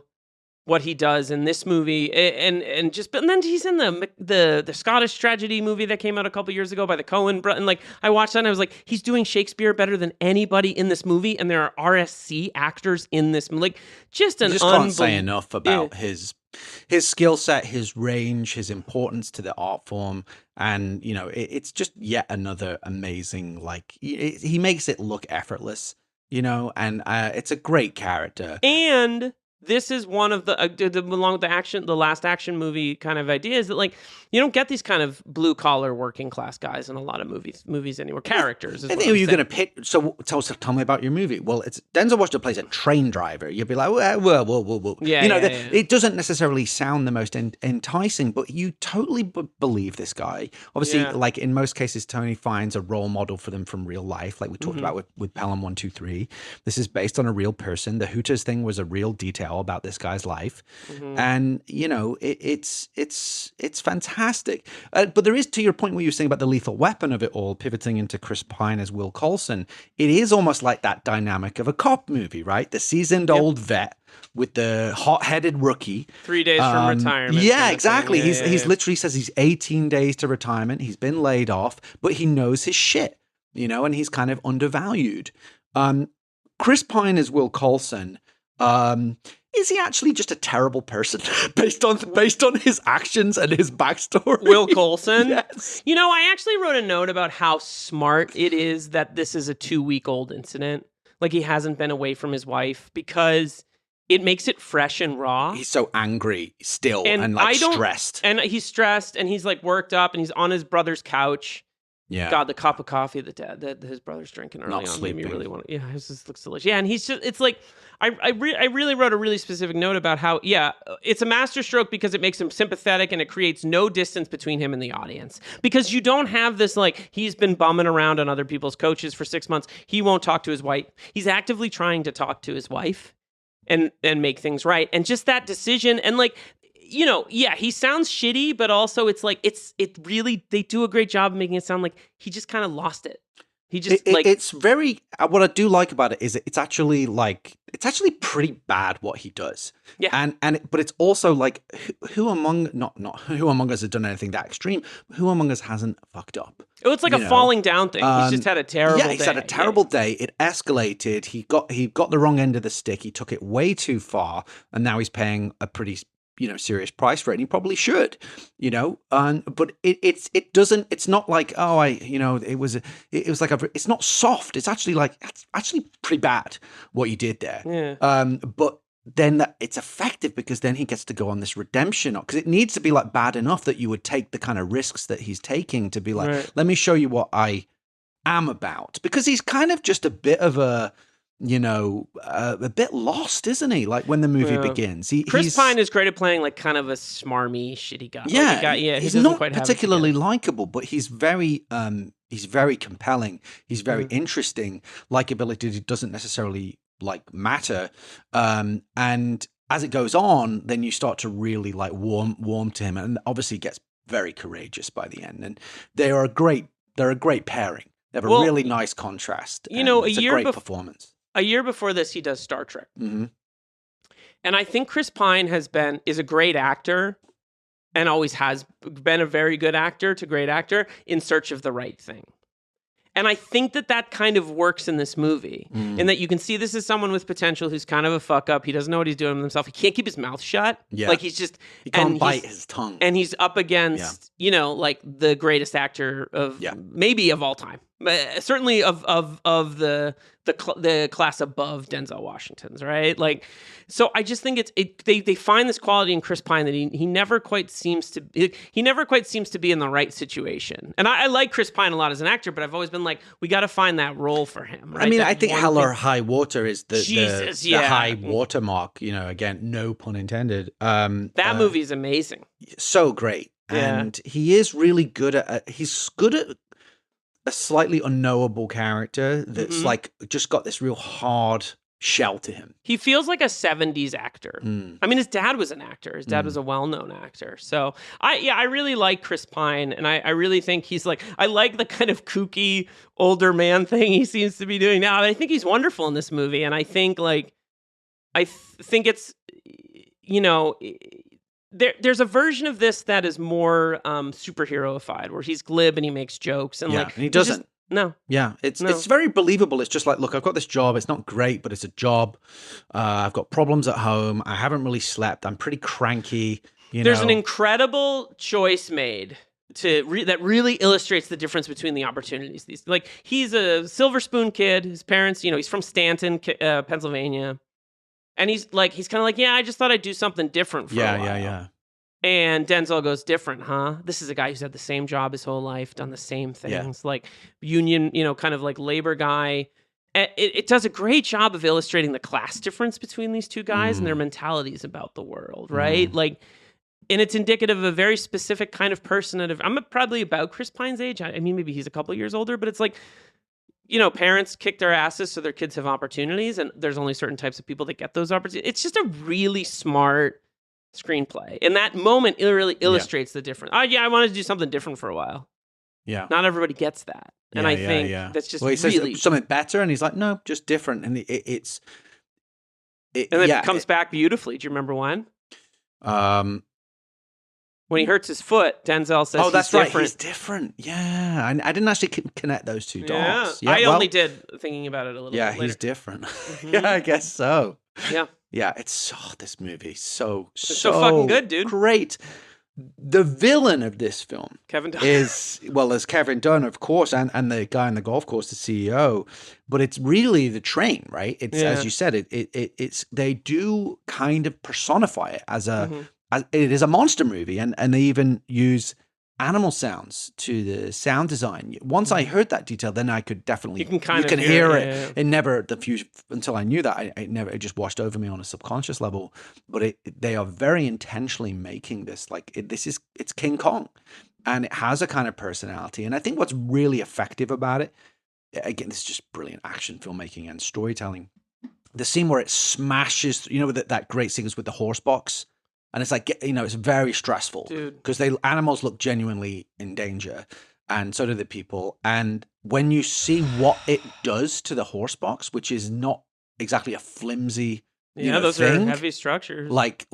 what he does in this movie, and then he's in the Scottish tragedy movie that came out a couple years ago by the Coen brothers. And I watched that and I was like, he's doing Shakespeare better than anybody in this movie, and there are RSC actors in this. Can't say enough about his skill set, his range, his importance to the art form, and it's just yet another amazing. He makes it look effortless, and it's a great character. And this is one of along with the last action movie kind of ideas that you don't get these kind of blue collar working class guys in a lot of movies anymore. Characters. I think you're going to pick. So tell me about your movie. Well, it's Denzel Washington plays a train driver. You'd be like, whoa. It doesn't necessarily sound the most enticing, but you totally believe this guy. Obviously, in most cases, Tony finds a role model for them from real life, like we talked about with Pelham 1, 2, 3. This is based on a real person. The Hooters thing was a real detail about this guy's life, and it's fantastic. But there is, to your point, what you were saying about the lethal weapon of it all, pivoting into Chris Pine as Will Colson. It is almost like that dynamic of a cop movie, right? The seasoned old vet with the hot-headed rookie. 3 days from retirement. Yeah, exactly. He's literally says he's 18 days to retirement. He's been laid off, but he knows his shit, and he's kind of undervalued. Chris Pine as Will Colson. Is he actually just a terrible person based on his actions and his backstory? Will Colson? Yes. I actually wrote a note about how smart it is that this is a 2-week-old incident. He hasn't been away from his wife, because it makes it fresh and raw. He's so angry still and stressed. And he's stressed and he's worked up and he's on his brother's couch. Yeah. God, the cup of coffee that his brother's drinking early on made me really want to. Yeah, this looks delicious. Yeah, and he's just, it's I really wrote a really specific note about how, it's a masterstroke because it makes him sympathetic and it creates no distance between him and the audience. Because you don't have this, he's been bumming around on other people's coaches for 6 months. He won't talk to his wife. He's actively trying to talk to his wife and make things right. And just that decision and he sounds shitty, but also it's really, they do a great job of making it sound like he just kind of lost it. He just it's very, what I do like about it is it's actually pretty bad what he does. Yeah. But it's also like, who among, not who among us has done anything that extreme, who among us hasn't fucked up? Oh, it's like a falling down thing. He's just had a terrible day. Yeah, he's had a terrible day. It escalated. He got the wrong end of the stick. He took it way too far, and now he's paying a pretty, serious price for it. And he probably should, but it's not like, it's not soft. It's actually pretty bad what you did there. Yeah. But then it's effective because then he gets to go on this redemption, because it needs to be like bad enough that you would take the kind of risks that he's taking to be like, right. Let me show you what I am about, because he's kind of just a bit of a bit lost, isn't he? Like when the movie begins, Chris Pine is great at playing like kind of a smarmy, shitty guy. Yeah, he's not particularly likable, but he's very compelling. He's very interesting. Likability doesn't necessarily matter, and as it goes on, then you start to really warm to him, and obviously gets very courageous by the end. And they're a great pairing. They have a really nice contrast. It's a great performance. A year before this, he does Star Trek. Mm-hmm. And I think Chris Pine is a great actor, and always has been a very good actor to great actor in search of the right thing. And I think that kind of works in this movie, in that you can see this is someone with potential who's kind of a fuck up. He doesn't know what he's doing with himself. He can't keep his mouth shut. Yeah. He can't bite his tongue. And he's up against, the greatest actor maybe of all time. Certainly of the class above Denzel Washington's, right? So I just think they find this quality in Chris Pine that he never quite seems to be in the right situation. And I like Chris Pine a lot as an actor, but I've always been like, we got to find that role for him. Right? I mean, I think Hell or High Water is the high watermark. Again, no pun intended. That movie is amazing, so great, and he is really good at. He's good at a slightly unknowable character that's just got this real hard shell to him. He feels like a 70s actor. I mean, his dad was an actor. His dad was a well-known actor. So I really like Chris Pine, and I really think he's I like the kind of kooky older man thing he seems to be doing now. I think he's wonderful in this movie, and I think think it's, There's a version of this that is more superhero-ified, where he's glib and he makes jokes, and and he doesn't. No. Yeah, it's very believable. It's just look, I've got this job. It's not great, but it's a job. I've got problems at home. I haven't really slept. I'm pretty cranky. There's an incredible choice made that really illustrates the difference between the opportunities. He's a Silver Spoon kid. His parents, he's from Stanton, Pennsylvania. And he's kind of I just thought I'd do something different for a while. Yeah. And Denzel goes, different, huh? This is a guy who's had the same job his whole life, done the same things, union, kind of labor guy. It does a great job of illustrating the class difference between these two guys and their mentalities about the world, right? And it's indicative of a very specific kind of person. I'm probably about Chris Pine's age. I mean, maybe he's a couple years older, but it's parents kick their asses so their kids have opportunities, and there's only certain types of people that get those opportunities. It's just a really smart screenplay. And that moment, it really illustrates the difference. I wanted to do something different for a while. Yeah. Not everybody gets that. And I think that's just he really... says something better, and he's like, no, just different. And it comes back beautifully. Do you remember when? When he hurts his foot, Denzel says, that's right, he's different. Yeah, I didn't actually connect those two dots. I only did, thinking about it a little bit later. Yeah, he's different. Yeah, I guess so. Yeah. Yeah, this movie so fucking good, dude. Great. The villain of this film Kevin Dunn. is Kevin Dunn, of course, and the guy on the golf course, the CEO. But it's really the train, right? It's as you said, it's they do kind of personify it as it is a monster movie, and they even use animal sounds to the sound design. Once I heard that detail, then I could definitely you can hear it. Yeah. It never until I knew that it just washed over me on a subconscious level. But they are very intentionally making this it's King Kong, and it has a kind of personality. And I think what's really effective about it, again, this is just brilliant action filmmaking and storytelling. The scene where it smashes, that great sequence with the horse box. And it's it's very stressful because animals look genuinely in danger. and so do the people. And when you see what it does to the horse box, which is not exactly a flimsy, those thing, are heavy structures. Like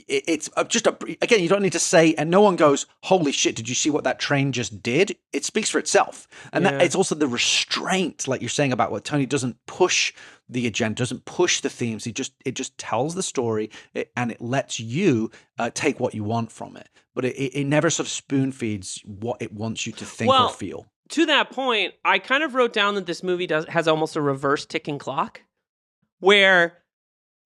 it's just again, you don't need to say, and no one goes, "Holy shit! Did you see what that train just did?" It speaks for itself, and that it's also the restraint, like you're saying about what Tony doesn't push the agenda, doesn't push the themes. It just tells the story, and it lets you take what you want from it. But it never sort of spoon feeds what it wants you to think or feel. To that point, I kind of wrote down that this movie has almost a reverse ticking clock, where.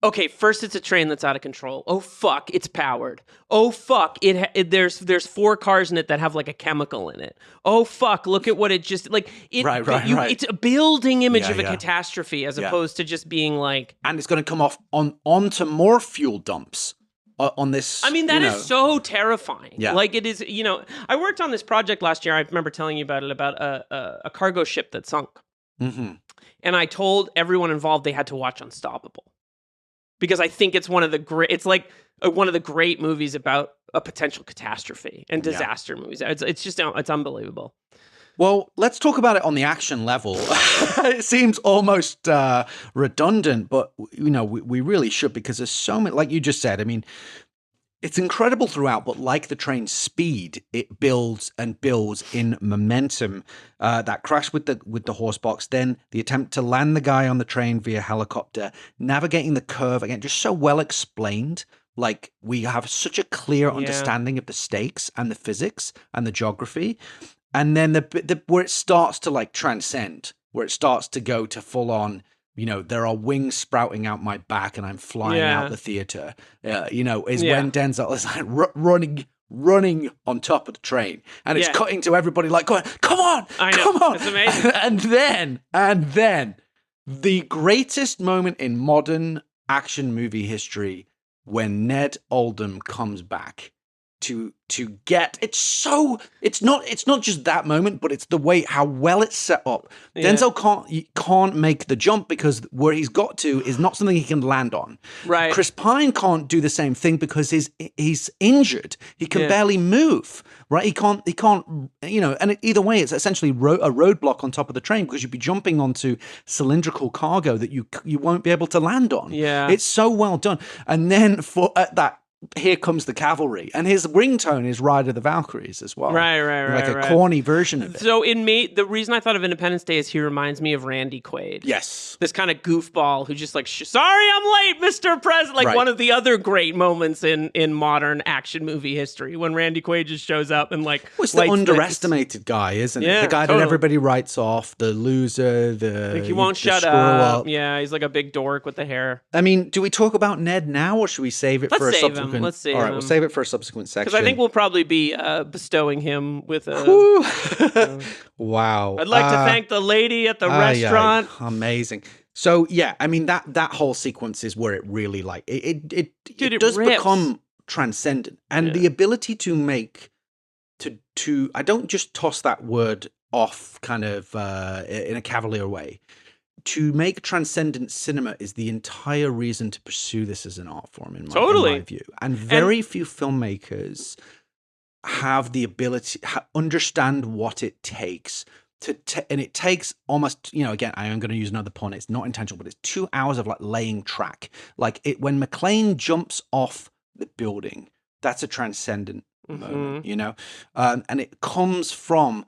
Okay, first it's a train that's out of control. Oh fuck, it's powered. Oh fuck, there's 4 cars in it that have like a chemical in it. Oh fuck, look at what it just like. Right. It's a building image of a catastrophe as opposed to just being like. And it's going to come off onto more fuel dumps on this. I mean, that is so terrifying. Yeah. Like it is. I worked on this project last year. I remember telling you about it, about a cargo ship that sunk. Mm-hmm. And I told everyone involved they had to watch Unstoppable. Because I think it's one of the great movies about a potential catastrophe and disaster movies. It's unbelievable. Well, let's talk about it on the action level. It seems almost redundant, but we really should, because there's so many, like you just said. I mean, it's incredible throughout, but like the train's speed, it builds and builds in momentum. That crash with the horse box, then the attempt to land the guy on the train via helicopter, navigating the curve, again, just so well explained. Like, we have such a clear understanding of the stakes and the physics and the geography. And then the where it starts to like transcend, where it starts to go to full on, there are wings sprouting out my back and I'm flying out the theater, when Denzel is like running on top of the train, and it's cutting to everybody like going, come on, come on. It's amazing. and then the greatest moment in modern action movie history, when Ned Oldham comes back to get it's not just that moment, but it's the way how well it's set up. Denzel can't make the jump because where he's got to is not something he can land on. Right. Chris Pine can't do the same thing because he's injured. He can barely move. Right. He can't. And either way, it's essentially a roadblock on top of the train, because you'd be jumping onto cylindrical cargo that you won't be able to land on. Yeah. It's so well done. And then that. Here Comes the Cavalry, and his ringtone is Ride of the Valkyries as well. Right. Like a corny version of it. So the reason I thought of Independence Day is he reminds me of Randy Quaid. Yes. This kind of goofball who just like, sorry I'm late, Mr. President. Like one of the other great moments in modern action movie history, when Randy Quaid just shows up and like... Well, it's the underestimated guy, isn't it? The guy that everybody writes off, the loser, like he won't shut up. Yeah, he's like a big dork with the hair. I mean, do we talk about Ned now, or should we save it for a subsequent... Let's save him. All right, we'll save it for a subsequent section. Because I think we'll probably be bestowing him with a... Wow. I'd like to thank the lady at the restaurant. Amazing. So, yeah, I mean, that whole sequence is where it really, like, it does rips. become transcendent. And the ability to make... to I don't just toss that word off kind of in a cavalier way. To make transcendent cinema is the entire reason to pursue this as an art form, in my view. And very few filmmakers have the ability, understand what it takes and it takes almost, again, I am going to use another pun. It's not intentional, but it's 2 hours of like laying track. Like when McClane jumps off the building, that's a transcendent moment, and it comes from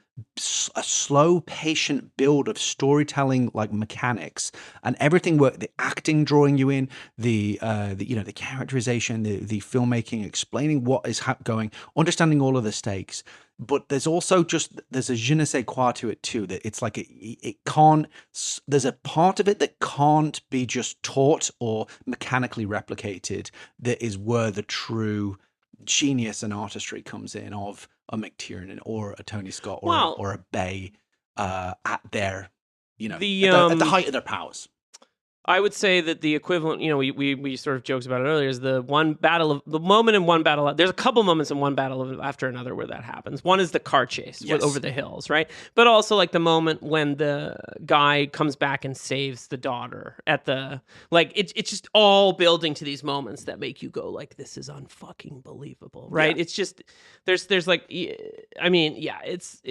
a slow, patient build of storytelling, like mechanics, and everything work. The acting drawing you in, the characterization, the filmmaking, explaining what is going, understanding all of the stakes. But there's also there's a je ne sais quoi to it too. That it's like it can't. There's a part of it that can't be just taught or mechanically replicated. That is where the true genius and artistry comes in of a McTiernan or a Tony Scott or a Bay at their at the height of their powers. I would say that the equivalent, we sort of jokes about it earlier, is the moment in one battle. There's a couple moments in one battle after another where that happens. One is the car chase over the hills, right? But also like the moment when the guy comes back and saves the daughter at the, like, it's just all building to these moments that make you go like, this is unfucking believable, right? Yeah. It's just, there's like, I mean, yeah, it's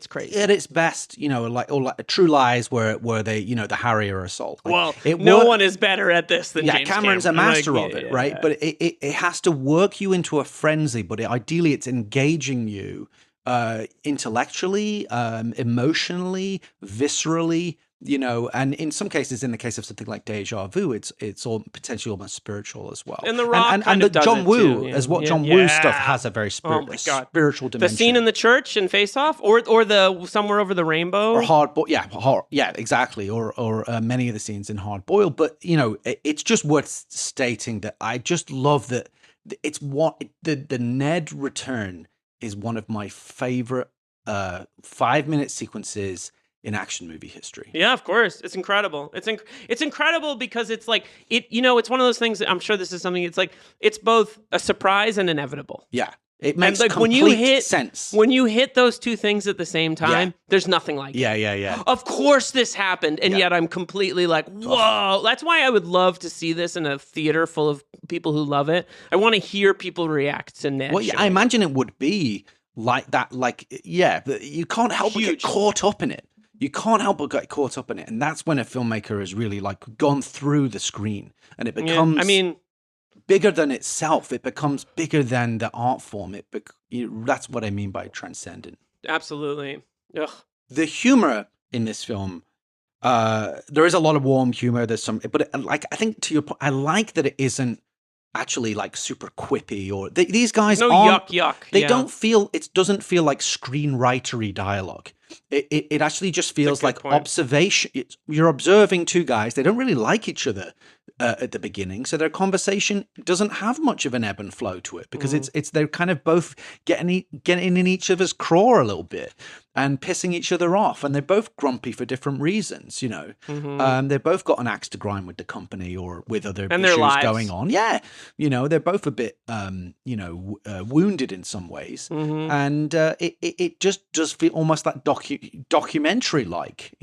crazy. At its best, like True Lies, where they, the Harrier assault. Like, well, no one is better at this than James Cameron's Cameron. a master of it, right? But it has to work you into a frenzy, but ideally it's engaging you intellectually, emotionally, viscerally, and in some cases, in the case of something like Deja Vu, it's all potentially almost spiritual as well. And The Rock and the John Woo, as what John Woo stuff has a very spiritual dimension. The scene in the church in Face Off, or the Somewhere Over the Rainbow, or Hard Boiled, exactly, or many of the scenes in Hard Boiled. But it's just worth stating that I just love that it's the Ned return is one of my favorite 5-minute sequences in action movie history. Yeah, of course. It's incredible. It's incredible because it's like, it's one of those things that I'm sure this is something, it's like, it's both a surprise and inevitable. Yeah. It makes complete sense. When you hit those two things at the same time, there's nothing like it. Yeah. Of course this happened, and yet I'm completely like, whoa. That's why I would love to see this in a theater full of people who love it. I want to hear people react to Ned. Well, I imagine it would be like that. Like, you can't help but get caught up in it. You can't help but get caught up in it. And that's when a filmmaker has really like gone through the screen and it becomes bigger than itself. It becomes bigger than the art form. That's what I mean by transcendent. Absolutely. Ugh. The humor in this film, there is a lot of warm humor. There's some, but I think to your point, I like that it isn't actually like super quippy or these guys aren't, yuck. They don't feel, it doesn't feel like screenwritery dialogue. It actually just feels like observation. You're observing two guys. They don't really like each other at the beginning, so their conversation doesn't have much of an ebb and flow to it because it's they're kind of both getting in each other's craw a little bit and pissing each other off, and they're both grumpy for different reasons. They've both got an axe to grind with the company or with other issues going on. Yeah, they're both a bit wounded in some ways, and it just does feel almost like documentary like,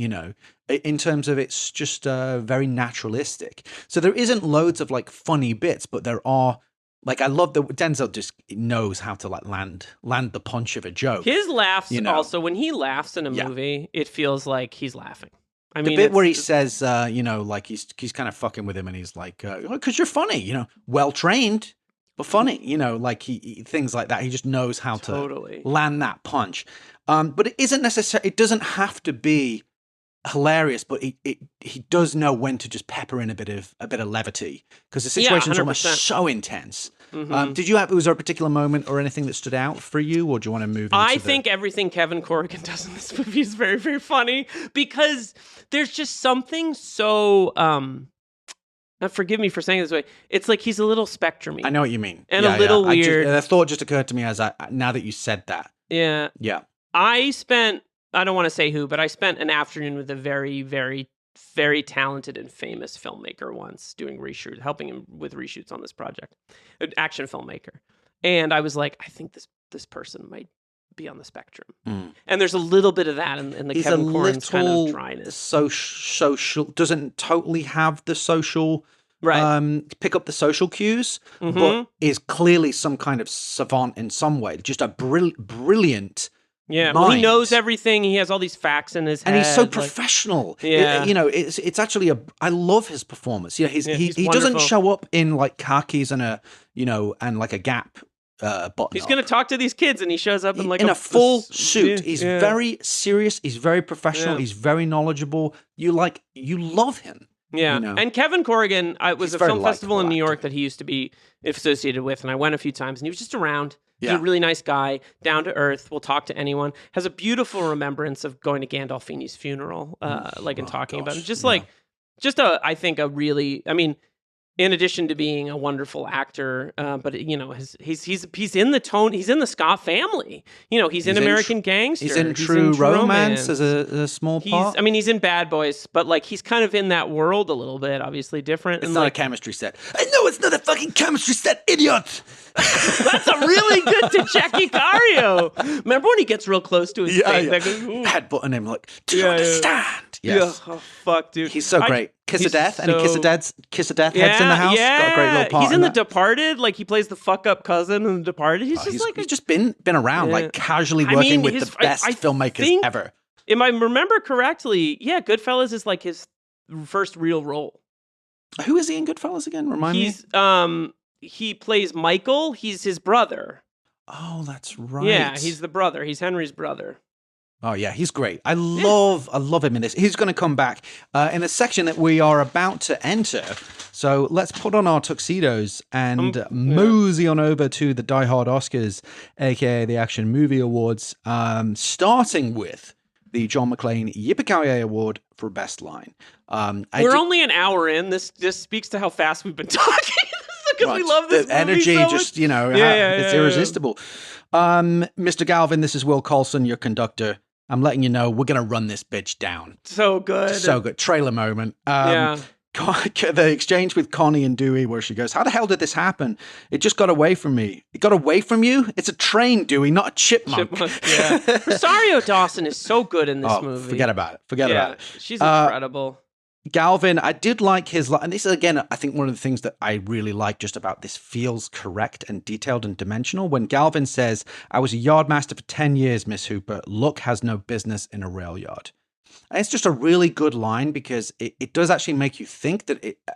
in terms of it's just very naturalistic. So there isn't loads of like funny bits, but there are, like, I love that Denzel just knows how to like land the punch of a joke. His laughs also, when he laughs in a movie, it feels like he's laughing. I mean, the bit where he says, like he's kind of fucking with him and he's like, because you're funny, well trained, but funny, like he things like that. He just knows how to land that punch. But it isn't necessary. It doesn't have to be hilarious, but he does know when to just pepper in a bit of levity because the situation's almost so intense. Was there a particular moment or anything that stood out for you, or do you want to move into I think everything Kevin Corrigan does in this movie is very, very funny because there's just something so forgive me for saying it this way. It's like he's a little spectrum-y. I know what you mean. And a little weird. The thought just occurred to me now that you said that. Yeah. Yeah. I don't want to say who, but I spent an afternoon with a very, very, very talented and famous filmmaker once helping him with reshoots on this project, an action filmmaker. And I was like, I think this person might be on the spectrum. And there's a little bit of that in the Kevin Corrigan's kind of dryness. Social doesn't totally have the social, pick up the social cues, but is clearly some kind of savant in some way. Just a brilliant. Yeah, well, he knows everything. He has all these facts in his head, and he's so professional. It's actually I love his performance. He doesn't show up in like khakis and and like a Gap button. He's going to talk to these kids, and he shows up in a full suit. He's very serious. He's very professional. Yeah. He's very knowledgeable. You love him. Yeah, and Kevin Corrigan, was a film festival in New York that he used to be associated with, and I went a few times, and he was just around. He's a really nice guy, down to earth, will talk to anyone, has a beautiful remembrance of going to Gandolfini's funeral, and talking about him. I think a really, in addition to being a wonderful actor, but you know, he's in the tone. He's in the Scott Family. You know, he's in American Gangster. He's in True Romance as a small part. I mean, he's in Bad Boys, but like he's kind of in that world a little bit. Obviously different. It's and not like, a chemistry set. I know it's not a fucking chemistry set, idiot. That's a really good Tacheki Cario. Remember when he gets real close to his face? Like, headbutting him like, do you understand? Yes. Yeah. Oh, fuck, dude. He's so great. Kiss of Death. So... Any Kiss of Death heads in the house? Yeah. Got a great little part. He's in The Departed. Like, he plays the fuck up cousin in The Departed. He's just been around, like casually working with the best filmmakers ever. If I remember correctly, Goodfellas is like his first real role. Who is he in Goodfellas again? Remind me. He plays Michael. He's his brother. Oh, that's right. Yeah, he's the brother. He's Henry's brother. Oh yeah, he's great. I love him in this. He's going to come back in a section that we are about to enter. So let's put on our tuxedos and mosey on over to the Die Hard Oscars, aka the Action Movie Awards, starting with the John McClane Yippee-Ki-Yay Award for Best Line. We're only an hour in. This just speaks to how fast we've been talking. Because we love this the energy, so just it's irresistible. Mr. Galvin, this is Will Colson, your conductor. I'm letting you know we're gonna run this bitch down. So good. Trailer moment. The exchange with Connie and Dewey, where she goes, "How the hell did this happen? It just got away from me. It got away from you? It's a train, Dewey, not a chipmunk." Yeah. Rosario Dawson is so good in this movie. Forget about it. Forget about it. She's incredible. Galvin, I did like his line, and this is, again, I think one of the things that I really like just about this feels correct and detailed and dimensional. When Galvin says, "I was a yardmaster for 10 years, Miss Hooper. Luck has no business in a rail yard." And it's just a really good line because it does actually make you think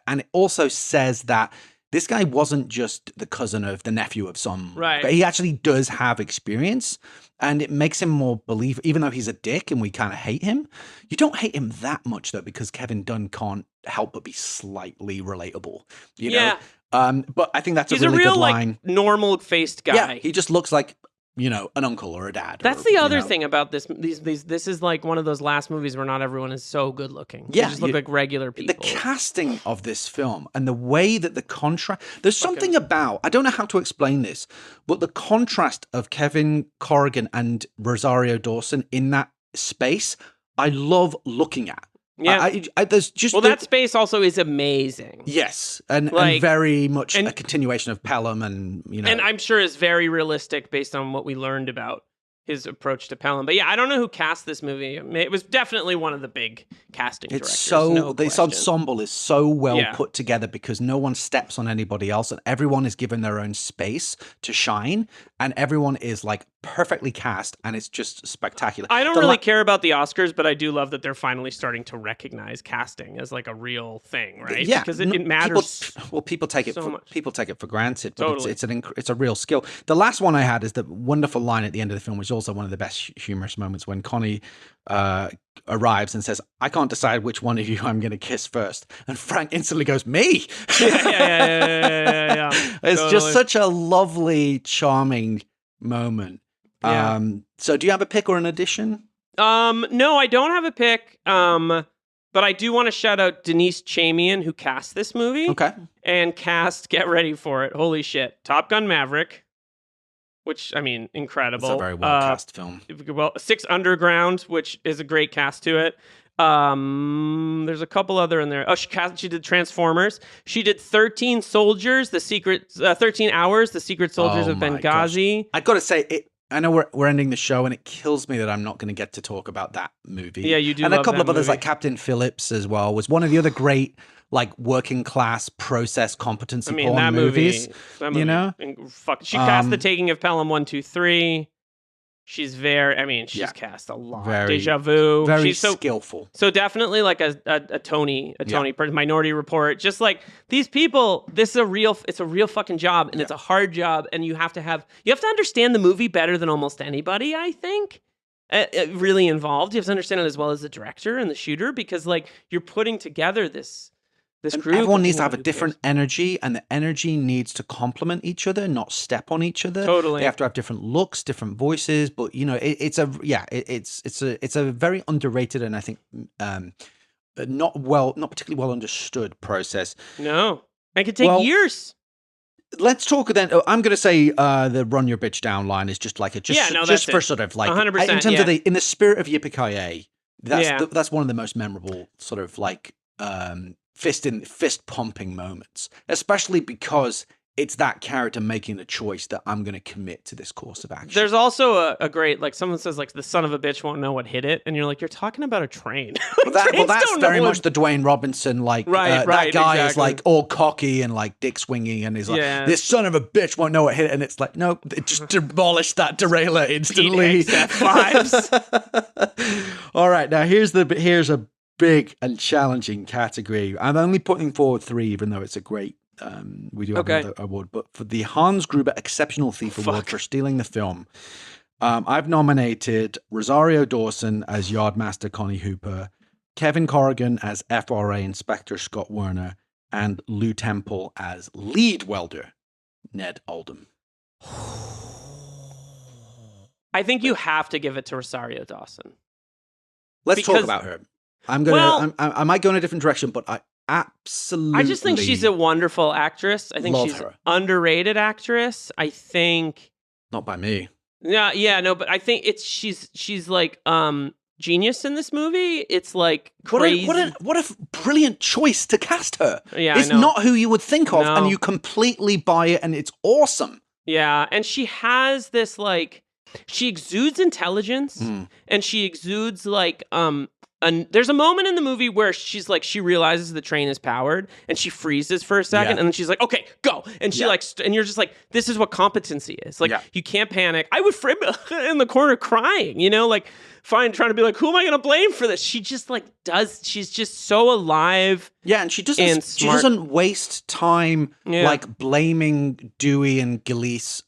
and it also says that this guy wasn't just the cousin of the nephew of some, right? But he actually does have experience, and it makes him more believable. Even though he's a dick and we kind of hate him, you don't hate him that much though, because Kevin Dunn can't help but be slightly relatable. You know? But I think that's a really good line. Like, normal-faced guy. Yeah, he just looks like, you know, an uncle or a dad. That's the other thing about this. This is like one of those last movies where not everyone is so good looking. Yeah, they just look like regular people. The casting of this film and the way that the contrast. There's something about, I don't know how to explain this, but the contrast of Kevin Corrigan and Rosario Dawson in that space, I love looking at. Yeah, there's just that space also is amazing. Yes, and very much a continuation of Pelham, and and I'm sure is very realistic based on what we learned about his approach to Pelham. But yeah, I don't know who cast this movie. It was definitely one of the big casting directors. This ensemble is so well put together because no one steps on anybody else, and everyone is given their own space to shine, and everyone is like perfectly cast, and it's just spectacular. I don't really care about the Oscars, but I do love that they're finally starting to recognize casting as like a real thing, right? Yeah, because it matters. People take it for granted, but totally. it's a real skill. The last one I had is the wonderful line at the end of the film, which is also one of the best humorous moments when Connie arrives and says, "I can't decide which one of you I'm going to kiss first," and Frank instantly goes, "Me." Yeah. It's just such a lovely, charming moment. Yeah. So do you have a pick or an addition? No, I don't have a pick. But I do want to shout out Denise Chamian, who cast this movie. Okay. And get ready for it. Holy shit. Top Gun Maverick, which, I mean, incredible. It's a very well cast film. Well, Six Underground, which is a great cast to it. There's a couple other in there. Oh, she did Transformers. She did 13 Soldiers, 13 Hours, The Secret Soldiers of Benghazi. I've got to say, I know we're ending the show, and it kills me that I'm not going to get to talk about that movie. Yeah, you do. And love a couple of others, movie. like Captain Phillips as well, was one of the other great, like, working class process competency porn movies. That movie, you know, she cast The Taking of Pelham 1, 2, 3. She's she's cast a lot. Deja Vu. Very skillful. So definitely like a Tony person, Minority Report. Just like these people, it's a real fucking job, and it's a hard job, and you have to understand the movie better than almost anybody, I think. Really involved. You have to understand it as well as the director and the shooter, because like you're putting together this group. Everyone needs to have a different energy, and the energy needs to complement each other, not step on each other. Totally. They have to have different looks, different voices, but it's a very underrated, and I think not particularly well understood process. No. It could take years. Let's talk then. I'm going to say the "run your bitch down" line is just like just for sort of like 100%, in terms of in the spirit of Yippee-ki-yay. That's one of the most memorable sort of like fist pumping moments, especially because it's that character making the choice that I'm going to commit to this course of action. There's also a great, like, someone says, like, the son of a bitch won't know what hit it. And you're like, you're talking about a train. That's very much the Dwayne Robinson, like, that guy exactly. is like all cocky and like dick swinging and he's like, this son of a bitch won't know what hit it. And it's like, no, it just demolished that derailleur instantly. All right, now here's a big and challenging category. I'm only putting forward 3, even though it's a great we do have another award, but for the Hans Gruber Exceptional Thief Award for stealing the film, I've nominated Rosario Dawson as Yardmaster Connie Hooper, Kevin Corrigan as FRA Inspector Scott Werner, and Lou Temple as lead welder Ned Oldham. I think you have to give it to Rosario Dawson. Let's talk about her. I might go in a different direction, but I absolutely. I just think she's a wonderful actress. I think she's an underrated actress. I think. Not by me. No, but I think she's like genius in this movie. It's like crazy. What a brilliant choice to cast her. Yeah, it's not who you would think of, and you completely buy it, and it's awesome. Yeah, and she has this like, she exudes intelligence, and she exudes like and there's a moment in the movie where she's like, she realizes the train is powered and she freezes for a second and then she's like, okay, go. And she and you're just like, this is what competency is. Like, you can't panic. I would frame in the corner crying, like trying to be like, who am I going to blame for this? She just like she's just so alive. Yeah. And she doesn't waste time like blaming Dewey and Gillies.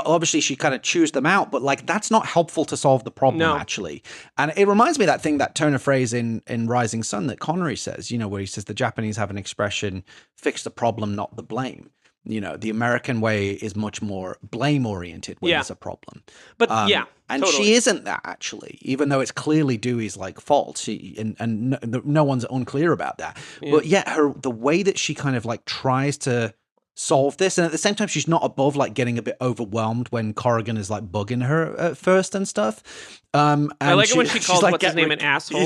Obviously she kind of chews them out, but like that's not helpful to solve the problem actually. And it reminds me of that thing, that turn of phrase in Rising Sun that Connery says, where he says the Japanese have an expression, fix the problem, not the blame. The American way is much more blame oriented when there's a problem. But and she isn't that actually, even though it's clearly Dewey's like fault. No one's unclear about that. But the way that she kind of like tries to solve this, and at the same time she's not above like getting a bit overwhelmed when Corrigan is like bugging her at first and stuff. And I like it when she calls what's his name an asshole.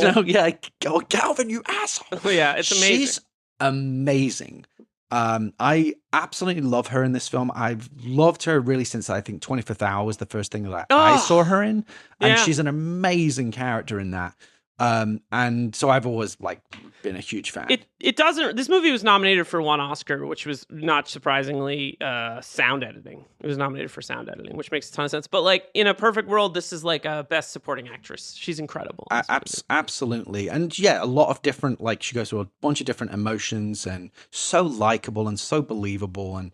Calvin, you asshole. Yeah, it's amazing. She's amazing. I absolutely love her in this film. I've loved her really since I think 25th Hour was the first thing that I saw her in, and she's an amazing character in that. And so I've always like been a huge fan. This movie was nominated for 1 Oscar, which was not surprisingly sound editing. It was nominated for sound editing, which makes a ton of sense. But like in a perfect world, this is like a best supporting actress. She's incredible. Absolutely. And a lot of different, like she goes through a bunch of different emotions and so likable and so believable. And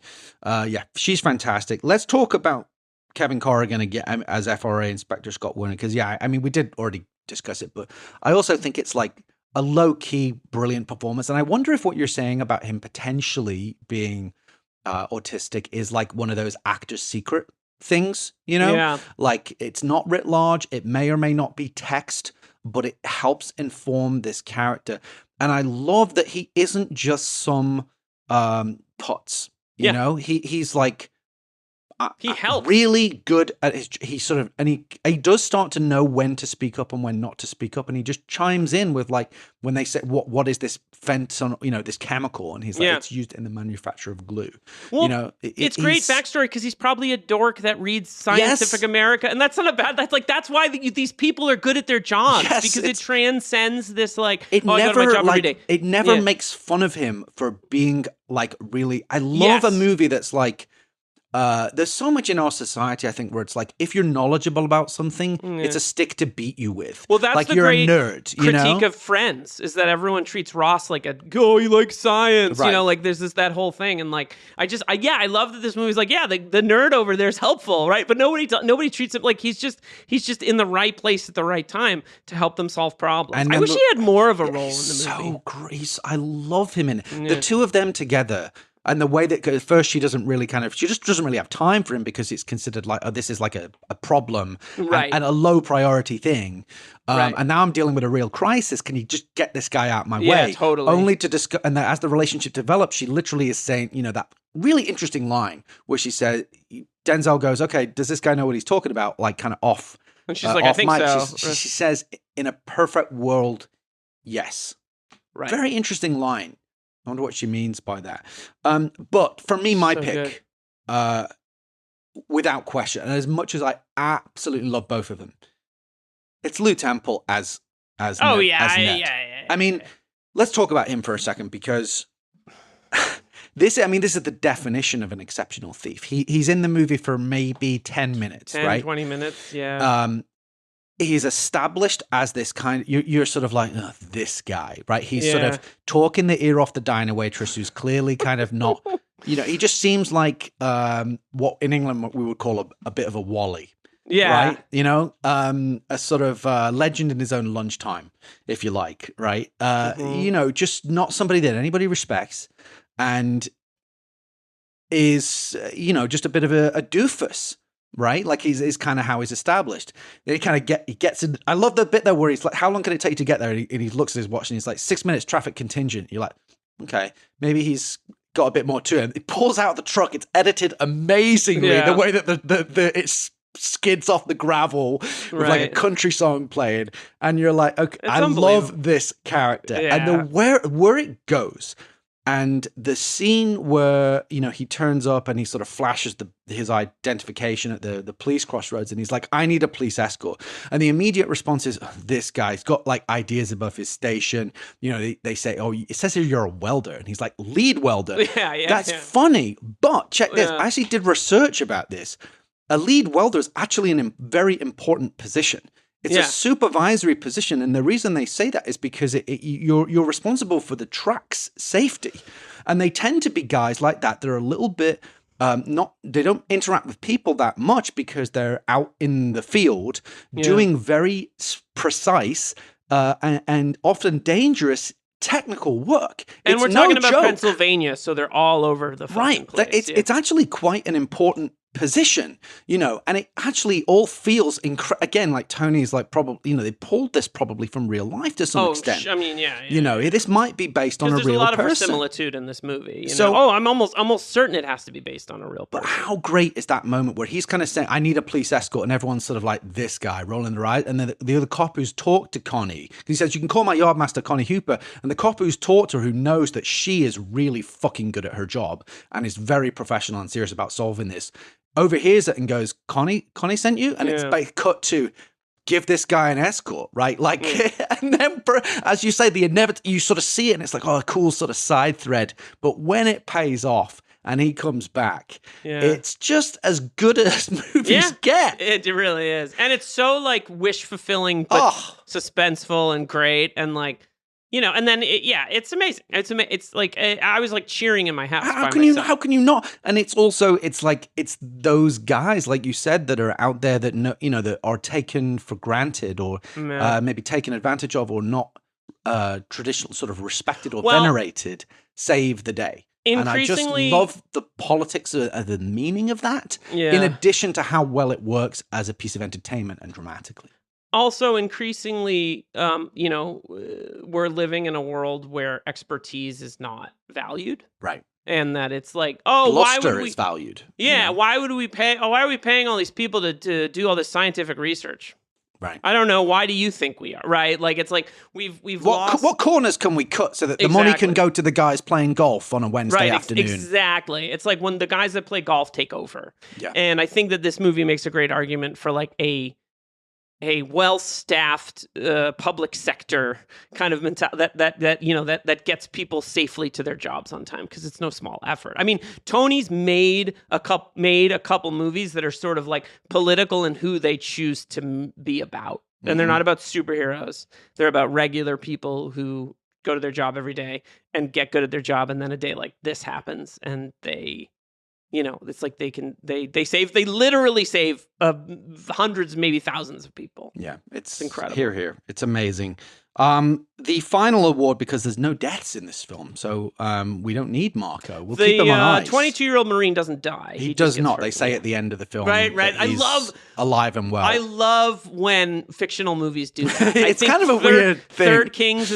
she's fantastic. Let's talk about Kevin Corrigan again as FRA Inspector Scott Werner, because we did already discuss it, but I also think it's like a low-key brilliant performance, and I wonder if what you're saying about him potentially being autistic is like one of those actor's secret things, like it's not writ large, it may or may not be text, but it helps inform this character. And I love that he isn't just some putz, he's like he helps. Really good at he does start to know when to speak up and when not to speak up, and he just chimes in with like when they say what is this fence on this chemical, and he's like it's used in the manufacture of glue. Well, it's great backstory because he's probably a dork that reads Scientific America, and that's not a bad. That's why these people are good at their jobs because it transcends this like it I go to my job every day. It never makes fun of him for being like really. I love a movie that's like. There's so much in our society, I think, where it's like if you're knowledgeable about something, it's a stick to beat you with. Well, that's like the you're great a nerd. Critique of Friends is that everyone treats Ross like you like science. Right. Like there's that whole thing, and like I love that this movie's like the nerd over there is helpful, right? But nobody treats it like he's just in the right place at the right time to help them solve problems. And I wish he had more of a role in the movie. So great. I love him in it. The two of them together. And the way that at first she just doesn't really have time for him because it's considered like, oh, this is like a problem and a low priority thing. And now I'm dealing with a real crisis. Can you just get this guy out my way? Yeah, totally. Only to discuss, and that as the relationship develops, she literally is saying, that really interesting line where she said, Denzel goes, okay, does this guy know what he's talking about? Like kind of off. And she's like, I think mic. so. She says, in a perfect world, yes. Right. Very interesting line. I wonder what she means by that. But for me, my pick, without question, and as much as I absolutely love both of them, it's Lew Temple as Ned. I mean, let's talk about him for a second because this is the definition of an exceptional thief. He's in the movie for maybe 10 minutes, 10, right? 20 minutes, yeah. He's established as this kind of, you're sort of like, oh, this guy, right? He's sort of talking the ear off the diner waitress who's clearly kind of not, he just seems like what in England we would call a bit of a wally. Yeah. Right? A sort of legend in his own lunchtime, if you like, right? Just not somebody that anybody respects and is, just a bit of a doofus. Right, like is kind of how he's established. Then he gets in. I love the bit there where he's like, "How long can it take you to get there?" And he looks at his watch and he's like, 6 minutes, traffic contingent. You're like, okay, maybe he's got a bit more to him. He pulls out the truck. It's edited amazingly. The way that it skids off the gravel with like a country song playing, and you're like, okay, I love this character and the where it goes. And the scene where, he turns up and he sort of flashes his identification at the police crossroads and he's like, I need a police escort. And the immediate response is, oh, this guy's got like ideas above his station. They say, oh, it says here you're a welder. And he's like, lead welder. That's funny. But check this. I actually did research about this. A lead welder is actually a very important position. It's a supervisory position, and the reason they say that is because you're responsible for the track's safety, and they tend to be guys like that. They're a little bit they don't interact with people that much because they're out in the field doing very precise and often dangerous technical work. And we're talking about Pennsylvania, so they're all over the fucking place. It's actually quite an important position, and it actually all feels again like Tony's like probably they pulled this probably from real life to some extent. I mean, this might be based on a real person. There's a lot of verisimilitude in this movie. I'm almost certain it has to be based on a real person. But how great is that moment where he's kind of saying, "I need a police escort," and everyone's sort of like this guy rolling their eyes, and then the other cop who's talked to Connie, he says, "You can call my yardmaster Connie Hooper," and the cop who's talked to her, who knows that she is really fucking good at her job and is very professional and serious about solving this, overhears it and goes, Connie sent you? And it's like cut to give this guy an escort, right? Like, and then as you say, you sort of see it and it's like, oh, a cool sort of side thread. But when it pays off and he comes back, it's just as good as movies get. It really is. And it's so like wish fulfilling, but suspenseful and great. And like, and then it's amazing. It's like I was like cheering in my house. How can you not? And it's also it's those guys like you said that are out there that that are taken for granted or maybe taken advantage of or not traditional sort of respected or venerated save the day. And I just love the politics of the meaning of that. In addition to how well it works as a piece of entertainment and dramatically. Also, increasingly, we're living in a world where expertise is not valued, right? And that it's like, why would we? Is valued. Yeah, why would we pay? Oh, why are we paying all these people to do all this scientific research? Right. I don't know. Why do you think we are? Right. Like it's like we've lost. What corners can we cut so that the money can go to the guys playing golf on a Wednesday afternoon? Exactly. It's like when the guys that play golf take over. Yeah. And I think that this movie makes a great argument for like a well-staffed public sector kind of mentality that gets people safely to their jobs on time because it's no small effort. I mean, Tony's made a couple movies that are sort of like political in who they choose to be about, and they're not about superheroes. They're about regular people who go to their job every day and get good at their job, and then a day like this happens, and they. It's like they literally save hundreds, maybe thousands of people. Yeah, it's incredible. Here. It's amazing. The final award, because there's no deaths in this film, so we don't need Marco. We'll keep him on ice. The 22-year-old Marine doesn't die. He does not. They say at the end of the film, right. that he's alive and well. I love when fictional movies do that. It's kind of a weird thing. Three Kings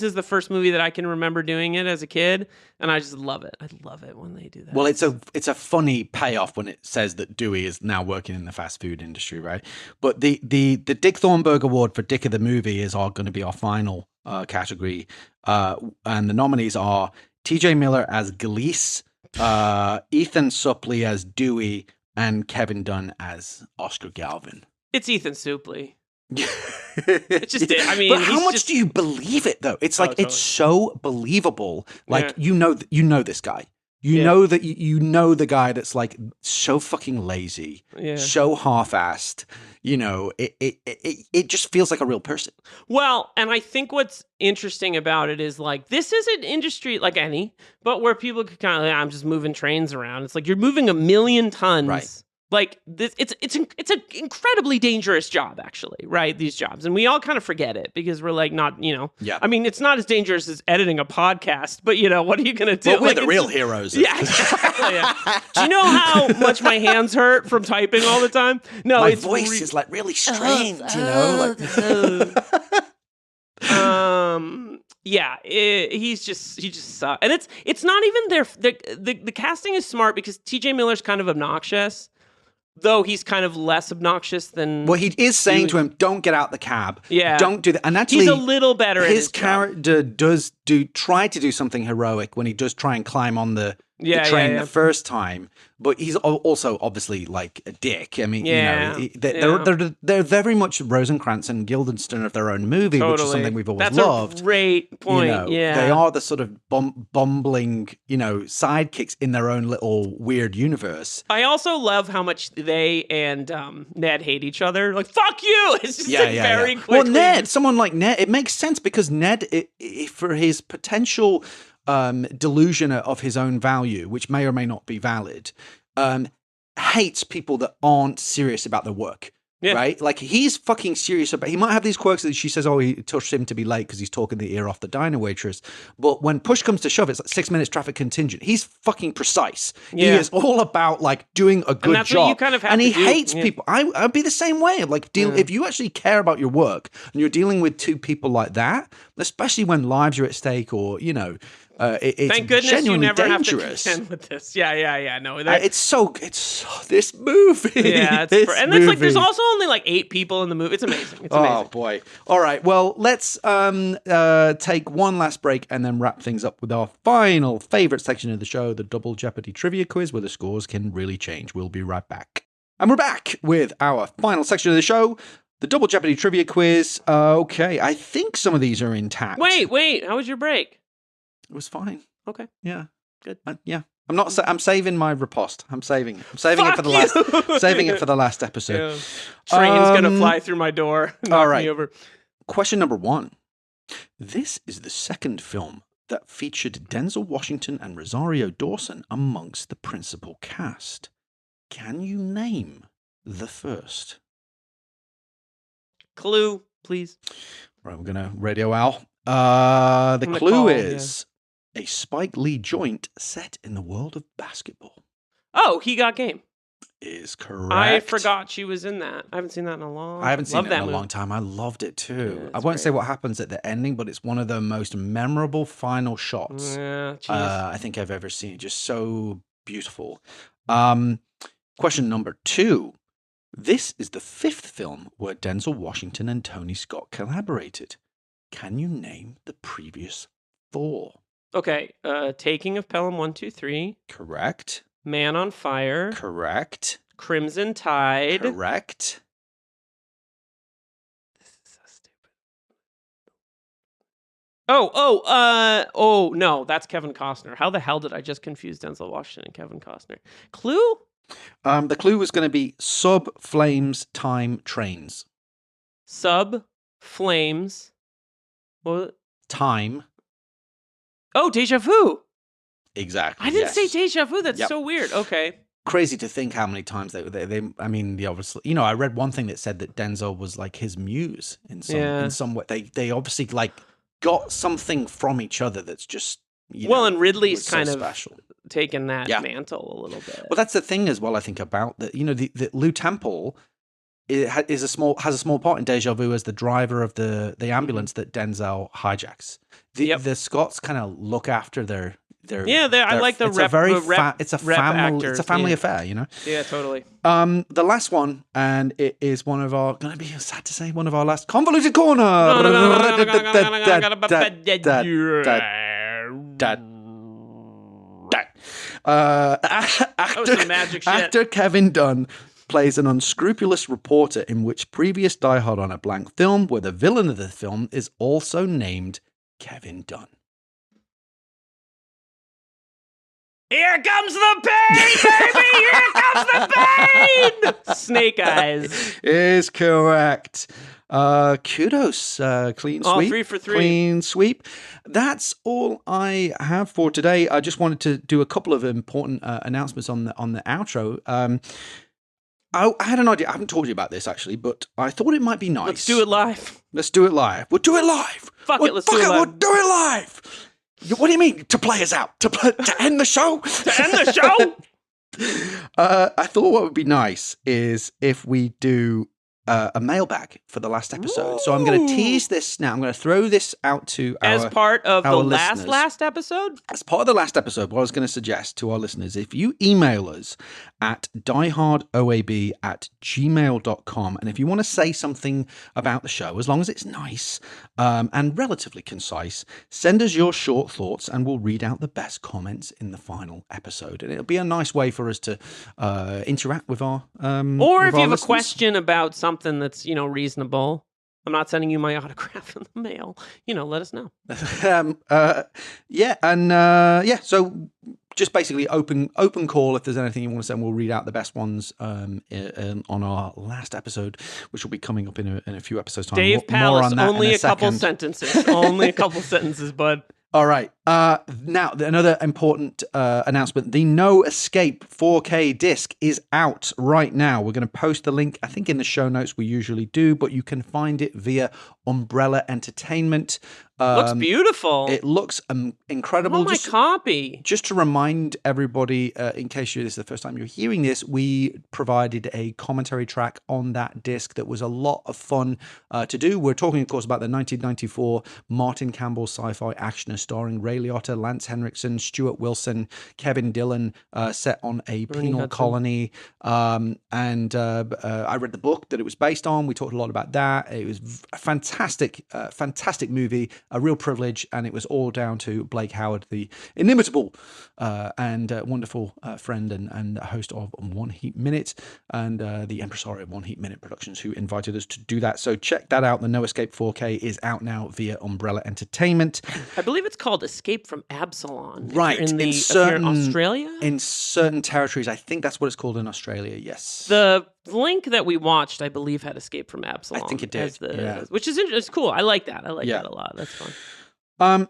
is the first movie that I can remember doing it as a kid, and I just love it. I love it when they do that. Well, it's a funny payoff when it says that Dewey is now working in the fast food industry, right? But the Dick Thornburg Award for Dick of the Movie is going to be our final category, and the nominees are T.J. Miller as Gleese, Ethan Suplee as Dewey, and Kevin Dunn as Oscar Galvin. It's Ethan Suplee. It's just, I mean, but how much do you believe it though? It's like it's so believable. Like you know this guy. You know that you know the guy that's like so fucking lazy, so half-assed. You know, it just feels like a real person. Well, and I think what's interesting about it is like this is an industry like any, but where people could kind of I'm just moving trains around. It's like you're moving 1 million tons. Right. Like this, it's an incredibly dangerous job, actually, right? These jobs, and we all kind of forget it because we're like not, Yeah. I mean, it's not as dangerous as editing a podcast, but what are you gonna do? Well, we're the real heroes. Yeah. Do you know how much my hands hurt from typing all the time? No, my voice is like really strained. He just sucks, and it's not even the casting is smart because T.J. Miller's kind of obnoxious. Though he's kind of less obnoxious than... Well, he is saying to him, don't get out the cab. Yeah. Don't do that. And actually... He's a little better at his character does try to do something heroic when he does try and climb on the train the first time. But he's also obviously like a dick. I mean, they're very much Rosencrantz and Guildenstern of their own movie, which is something we've always loved. That's a great point, They are the sort of bumbling, sidekicks in their own little weird universe. I also love how much they and Ned hate each other. Like, fuck you! It's just very quickly. Well, Ned, someone like Ned, it makes sense because Ned, for his potential... delusion of his own value, which may or may not be valid, hates people that aren't serious about their work. Yeah. Right? Like, he's fucking serious about... He might have these quirks that she says, he touched him to be late because he's talking the ear off the diner waitress. But when push comes to shove, it's like 6 minutes traffic contingent. He's fucking precise. Yeah. He is all about, like, doing a good and that's job. What you kind of have and to he do. hates people. I'd be the same way. Like, if you actually care about your work and you're dealing with two people like that, especially when lives are at stake or, it's thank goodness genuinely you never dangerous. have to contend with this. No, it's this movie. Yeah, it's like there's also only like 8 people in the movie. It's amazing. It's amazing. Oh boy! All right, well, let's take one last break and then wrap things up with our final favorite section of the show, the Double Jeopardy Trivia Quiz, where the scores can really change. We'll be right back, and we're back with our final section of the show. The Double Jeopardy Trivia Quiz. Okay, I think some of these are intact. Wait. How was your break? It was fine. Okay. Yeah. Good. Yeah. I'm saving my riposte. I'm saving it for the last. Saving it for the last episode. Yeah. Train's gonna fly through my door. All right. Me over. Question number 1. This is the second film that featured Denzel Washington and Rosario Dawson amongst the principal cast. Can you name the first? Clue, please. Right, we're gonna radio Al. The clue is a Spike Lee joint set in the world of basketball. Oh, He Got Game. Is correct. I forgot she was in that. I haven't seen that in a long time. I haven't seen it in a long time. I loved it too. Yeah, I won't say what happens at the ending, but it's one of the most memorable final shots I think I've ever seen. Just so beautiful. Question number 2. This is the 5th film where Denzel Washington and Tony Scott collaborated. Can you name the previous 4? Okay, Taking of Pelham 1, 2, 3. Correct. Man on Fire. Correct. Crimson Tide. Correct. This is so stupid. Oh, no, that's Kevin Costner. How the hell did I just confuse Denzel Washington and Kevin Costner? Clue? The clue was going to be Sub Flames Time Trains. Sub Flames. What? Time. Oh, Deja Vu. Exactly. I didn't say Deja Vu. That's so weird. Okay. crazy to think how many times they I mean, the obviously, you know, I read one thing that said that Denzel was like his muse in some way. They obviously like got something from each other that's just, and Ridley's so kind of special. Taken that mantle a little bit. Well, that's the thing as well, I think, about that, you know, the Lou Temple has a small part in Deja Vu as the driver of the ambulance that Denzel hijacks. The Scots kind of look after their I like the it's rep. It's a family affair, you know. Yeah, totally. The last one, and it is one of our going to be sad to say one of our last convoluted corner. Actor Kevin Dunn plays an unscrupulous reporter in which previous Die Hard on a Blank film, where the villain of the film is also named Kevin Dunn. Here comes the pain, baby! Here comes the pain! Snake Eyes. Is correct. Kudos. Clean sweep. 3 for 3. Clean sweep. That's all I have for today. I just wanted to do a couple of important announcements on the outro. I had an idea. I haven't told you about this actually, but I thought it might be nice. Let's do it live. Let's do it live. We'll do it live. Fuck it. Let's do it live. We'll do it live. What do you mean? To play us out? To end the show? To end the show? I thought what would be nice is if we do a mailbag for the last episode. Ooh. So I'm going to tease this now. I'm going to throw this out to as part of the listeners. last episode? As part of the last episode, what I was going to suggest to our listeners, if you email us at diehardoab@gmail.com, and if you want to say something about the show, as long as it's nice and relatively concise, send us your short thoughts and we'll read out the best comments in the final episode. And it'll be a nice way for us to interact with our or if you have listeners. a question about something that's, reasonable. I'm not sending you my autograph in the mail. Let us know. So just basically open call if there's anything you want to say, and we'll read out the best ones on our last episode, which will be coming up in a few episodes time. Dave Palace, on that only a couple sentences. Only a couple sentences, bud. All right. Now, another important announcement. The No Escape 4K disc is out right now. We're going to post the link, I think, in the show notes. We usually do, but you can find it via Umbrella Entertainment. Looks beautiful. It looks incredible. Oh, my copy. Just to remind everybody, in case this is the first time you're hearing this, we provided a commentary track on that disc that was a lot of fun to do. We're talking, of course, about the 1994 Martin Campbell sci-fi actioner starring Ray Liotta, Lance Henriksen, Stuart Wilson, Kevin Dillon, set on a penal colony. I read the book that it was based on. We talked a lot about that. It was a fantastic movie. A real privilege, and it was all down to Blake Howard, the inimitable and wonderful friend and host of One Heat Minute, and the impresario of One Heat Minute Productions, who invited us to do that. So check that out. The No Escape 4K is out now via Umbrella Entertainment. I believe it's called Escape from Absalon. Right. In Australia? In certain territories. I think that's what it's called in Australia, yes. The link that we watched, I believe, had Escape from Absalon. I think it did. Which is interesting. It's cool. I like that. I like that a lot. That's fun.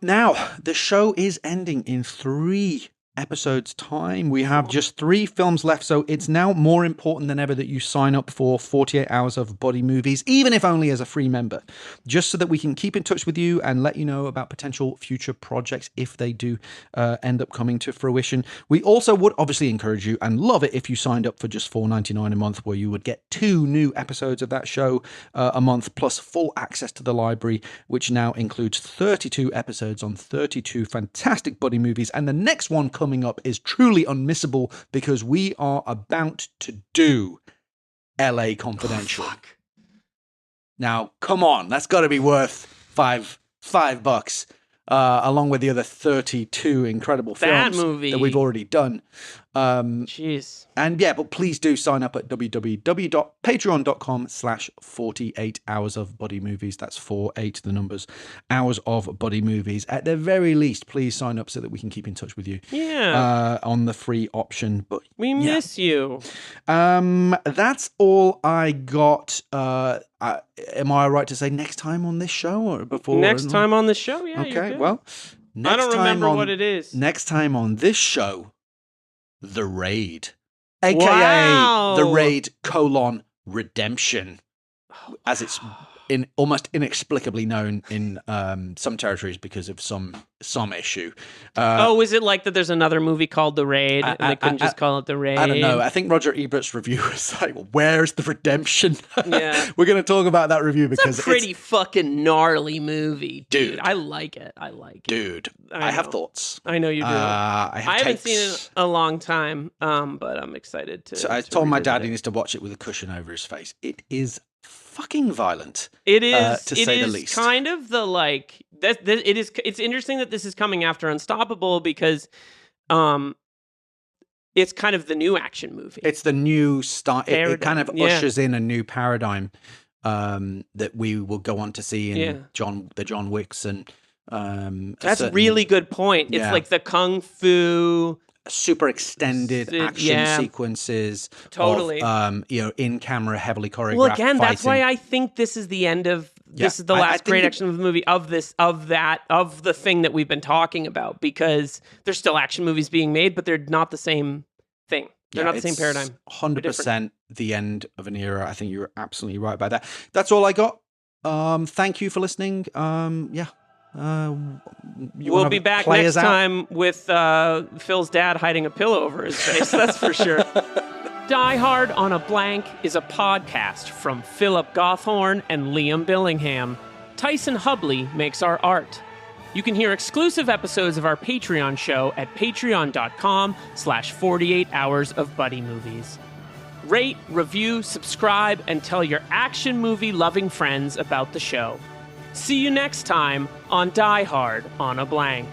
Now, the show is ending in 3 episodes time. We have just 3 films left, so it's now more important than ever that you sign up for 48 Hours of Buddy Movies, even if only as a free member, just so that we can keep in touch with you and let you know about potential future projects if they do end up coming to fruition. We also would obviously encourage you and love it if you signed up for just $4.99 a month, where you would get 2 new episodes of that show a month, plus full access to the library, which now includes 32 episodes on 32 fantastic buddy movies. And the next one coming up is truly unmissable because we are about to do LA Confidential. Oh, fuck. Now, come on, that's got to be worth $5, along with the other 32 incredible films that we've already done. Jeez. And but please do sign up at www.patreon.com/48 hours of buddy movies. That's 48, the numbers, hours of buddy movies. At the very least, please sign up so that we can keep in touch with you. Yeah. On the free option. But we miss you. That's all I got. Am I right to say next time on this show or before? Next time on the show, yeah. Okay, well, I don't remember what it is. Next time on this show, The Raid. AKA Wow. the Raid: Redemption, as it's almost inexplicably known in some territories because of some issue. Is it like that there's another movie called The Raid and they couldn't just call it The Raid? I don't know. I think Roger Ebert's review was like, where's the redemption? Yeah. We're going to talk about that review because it's a pretty fucking gnarly movie, dude. Dude. I like it. Dude, I have thoughts. I know you do. I haven't seen it in a long time, but I'm excited to. So I told my dad he needs to watch it with a cushion over his face. It is fucking violent. It is, to say the least. Kind of the like. It is. It's interesting that this is coming after Unstoppable because, it's kind of the new action movie. It's the new start. It kind of ushers in a new paradigm that we will go on to see in the John Wicks and. That's a really good point. It's like the kung fu. Super extended action sequences. Totally. Of, in camera, heavily choreographed. Well, again, fighting. That's why I think this is the end of. This is the last great action movie of the thing that we've been talking about, because there's still action movies being made, but they're not the same thing. They're not the same paradigm. 100% the end of an era. I think you're absolutely right about that. That's all I got. Thank you for listening. We'll be back next time with Phil's dad hiding a pillow over his face. That's for sure. Die Hard on a Blank is a podcast from Philip Gothorn and Liam Billingham. Tyson Hubley makes our art. You can hear exclusive episodes of our Patreon show at patreon.com/48 hours of buddy movies. Rate, review, subscribe, and tell your action movie loving friends about the show. See you next time on Die Hard on a Blank.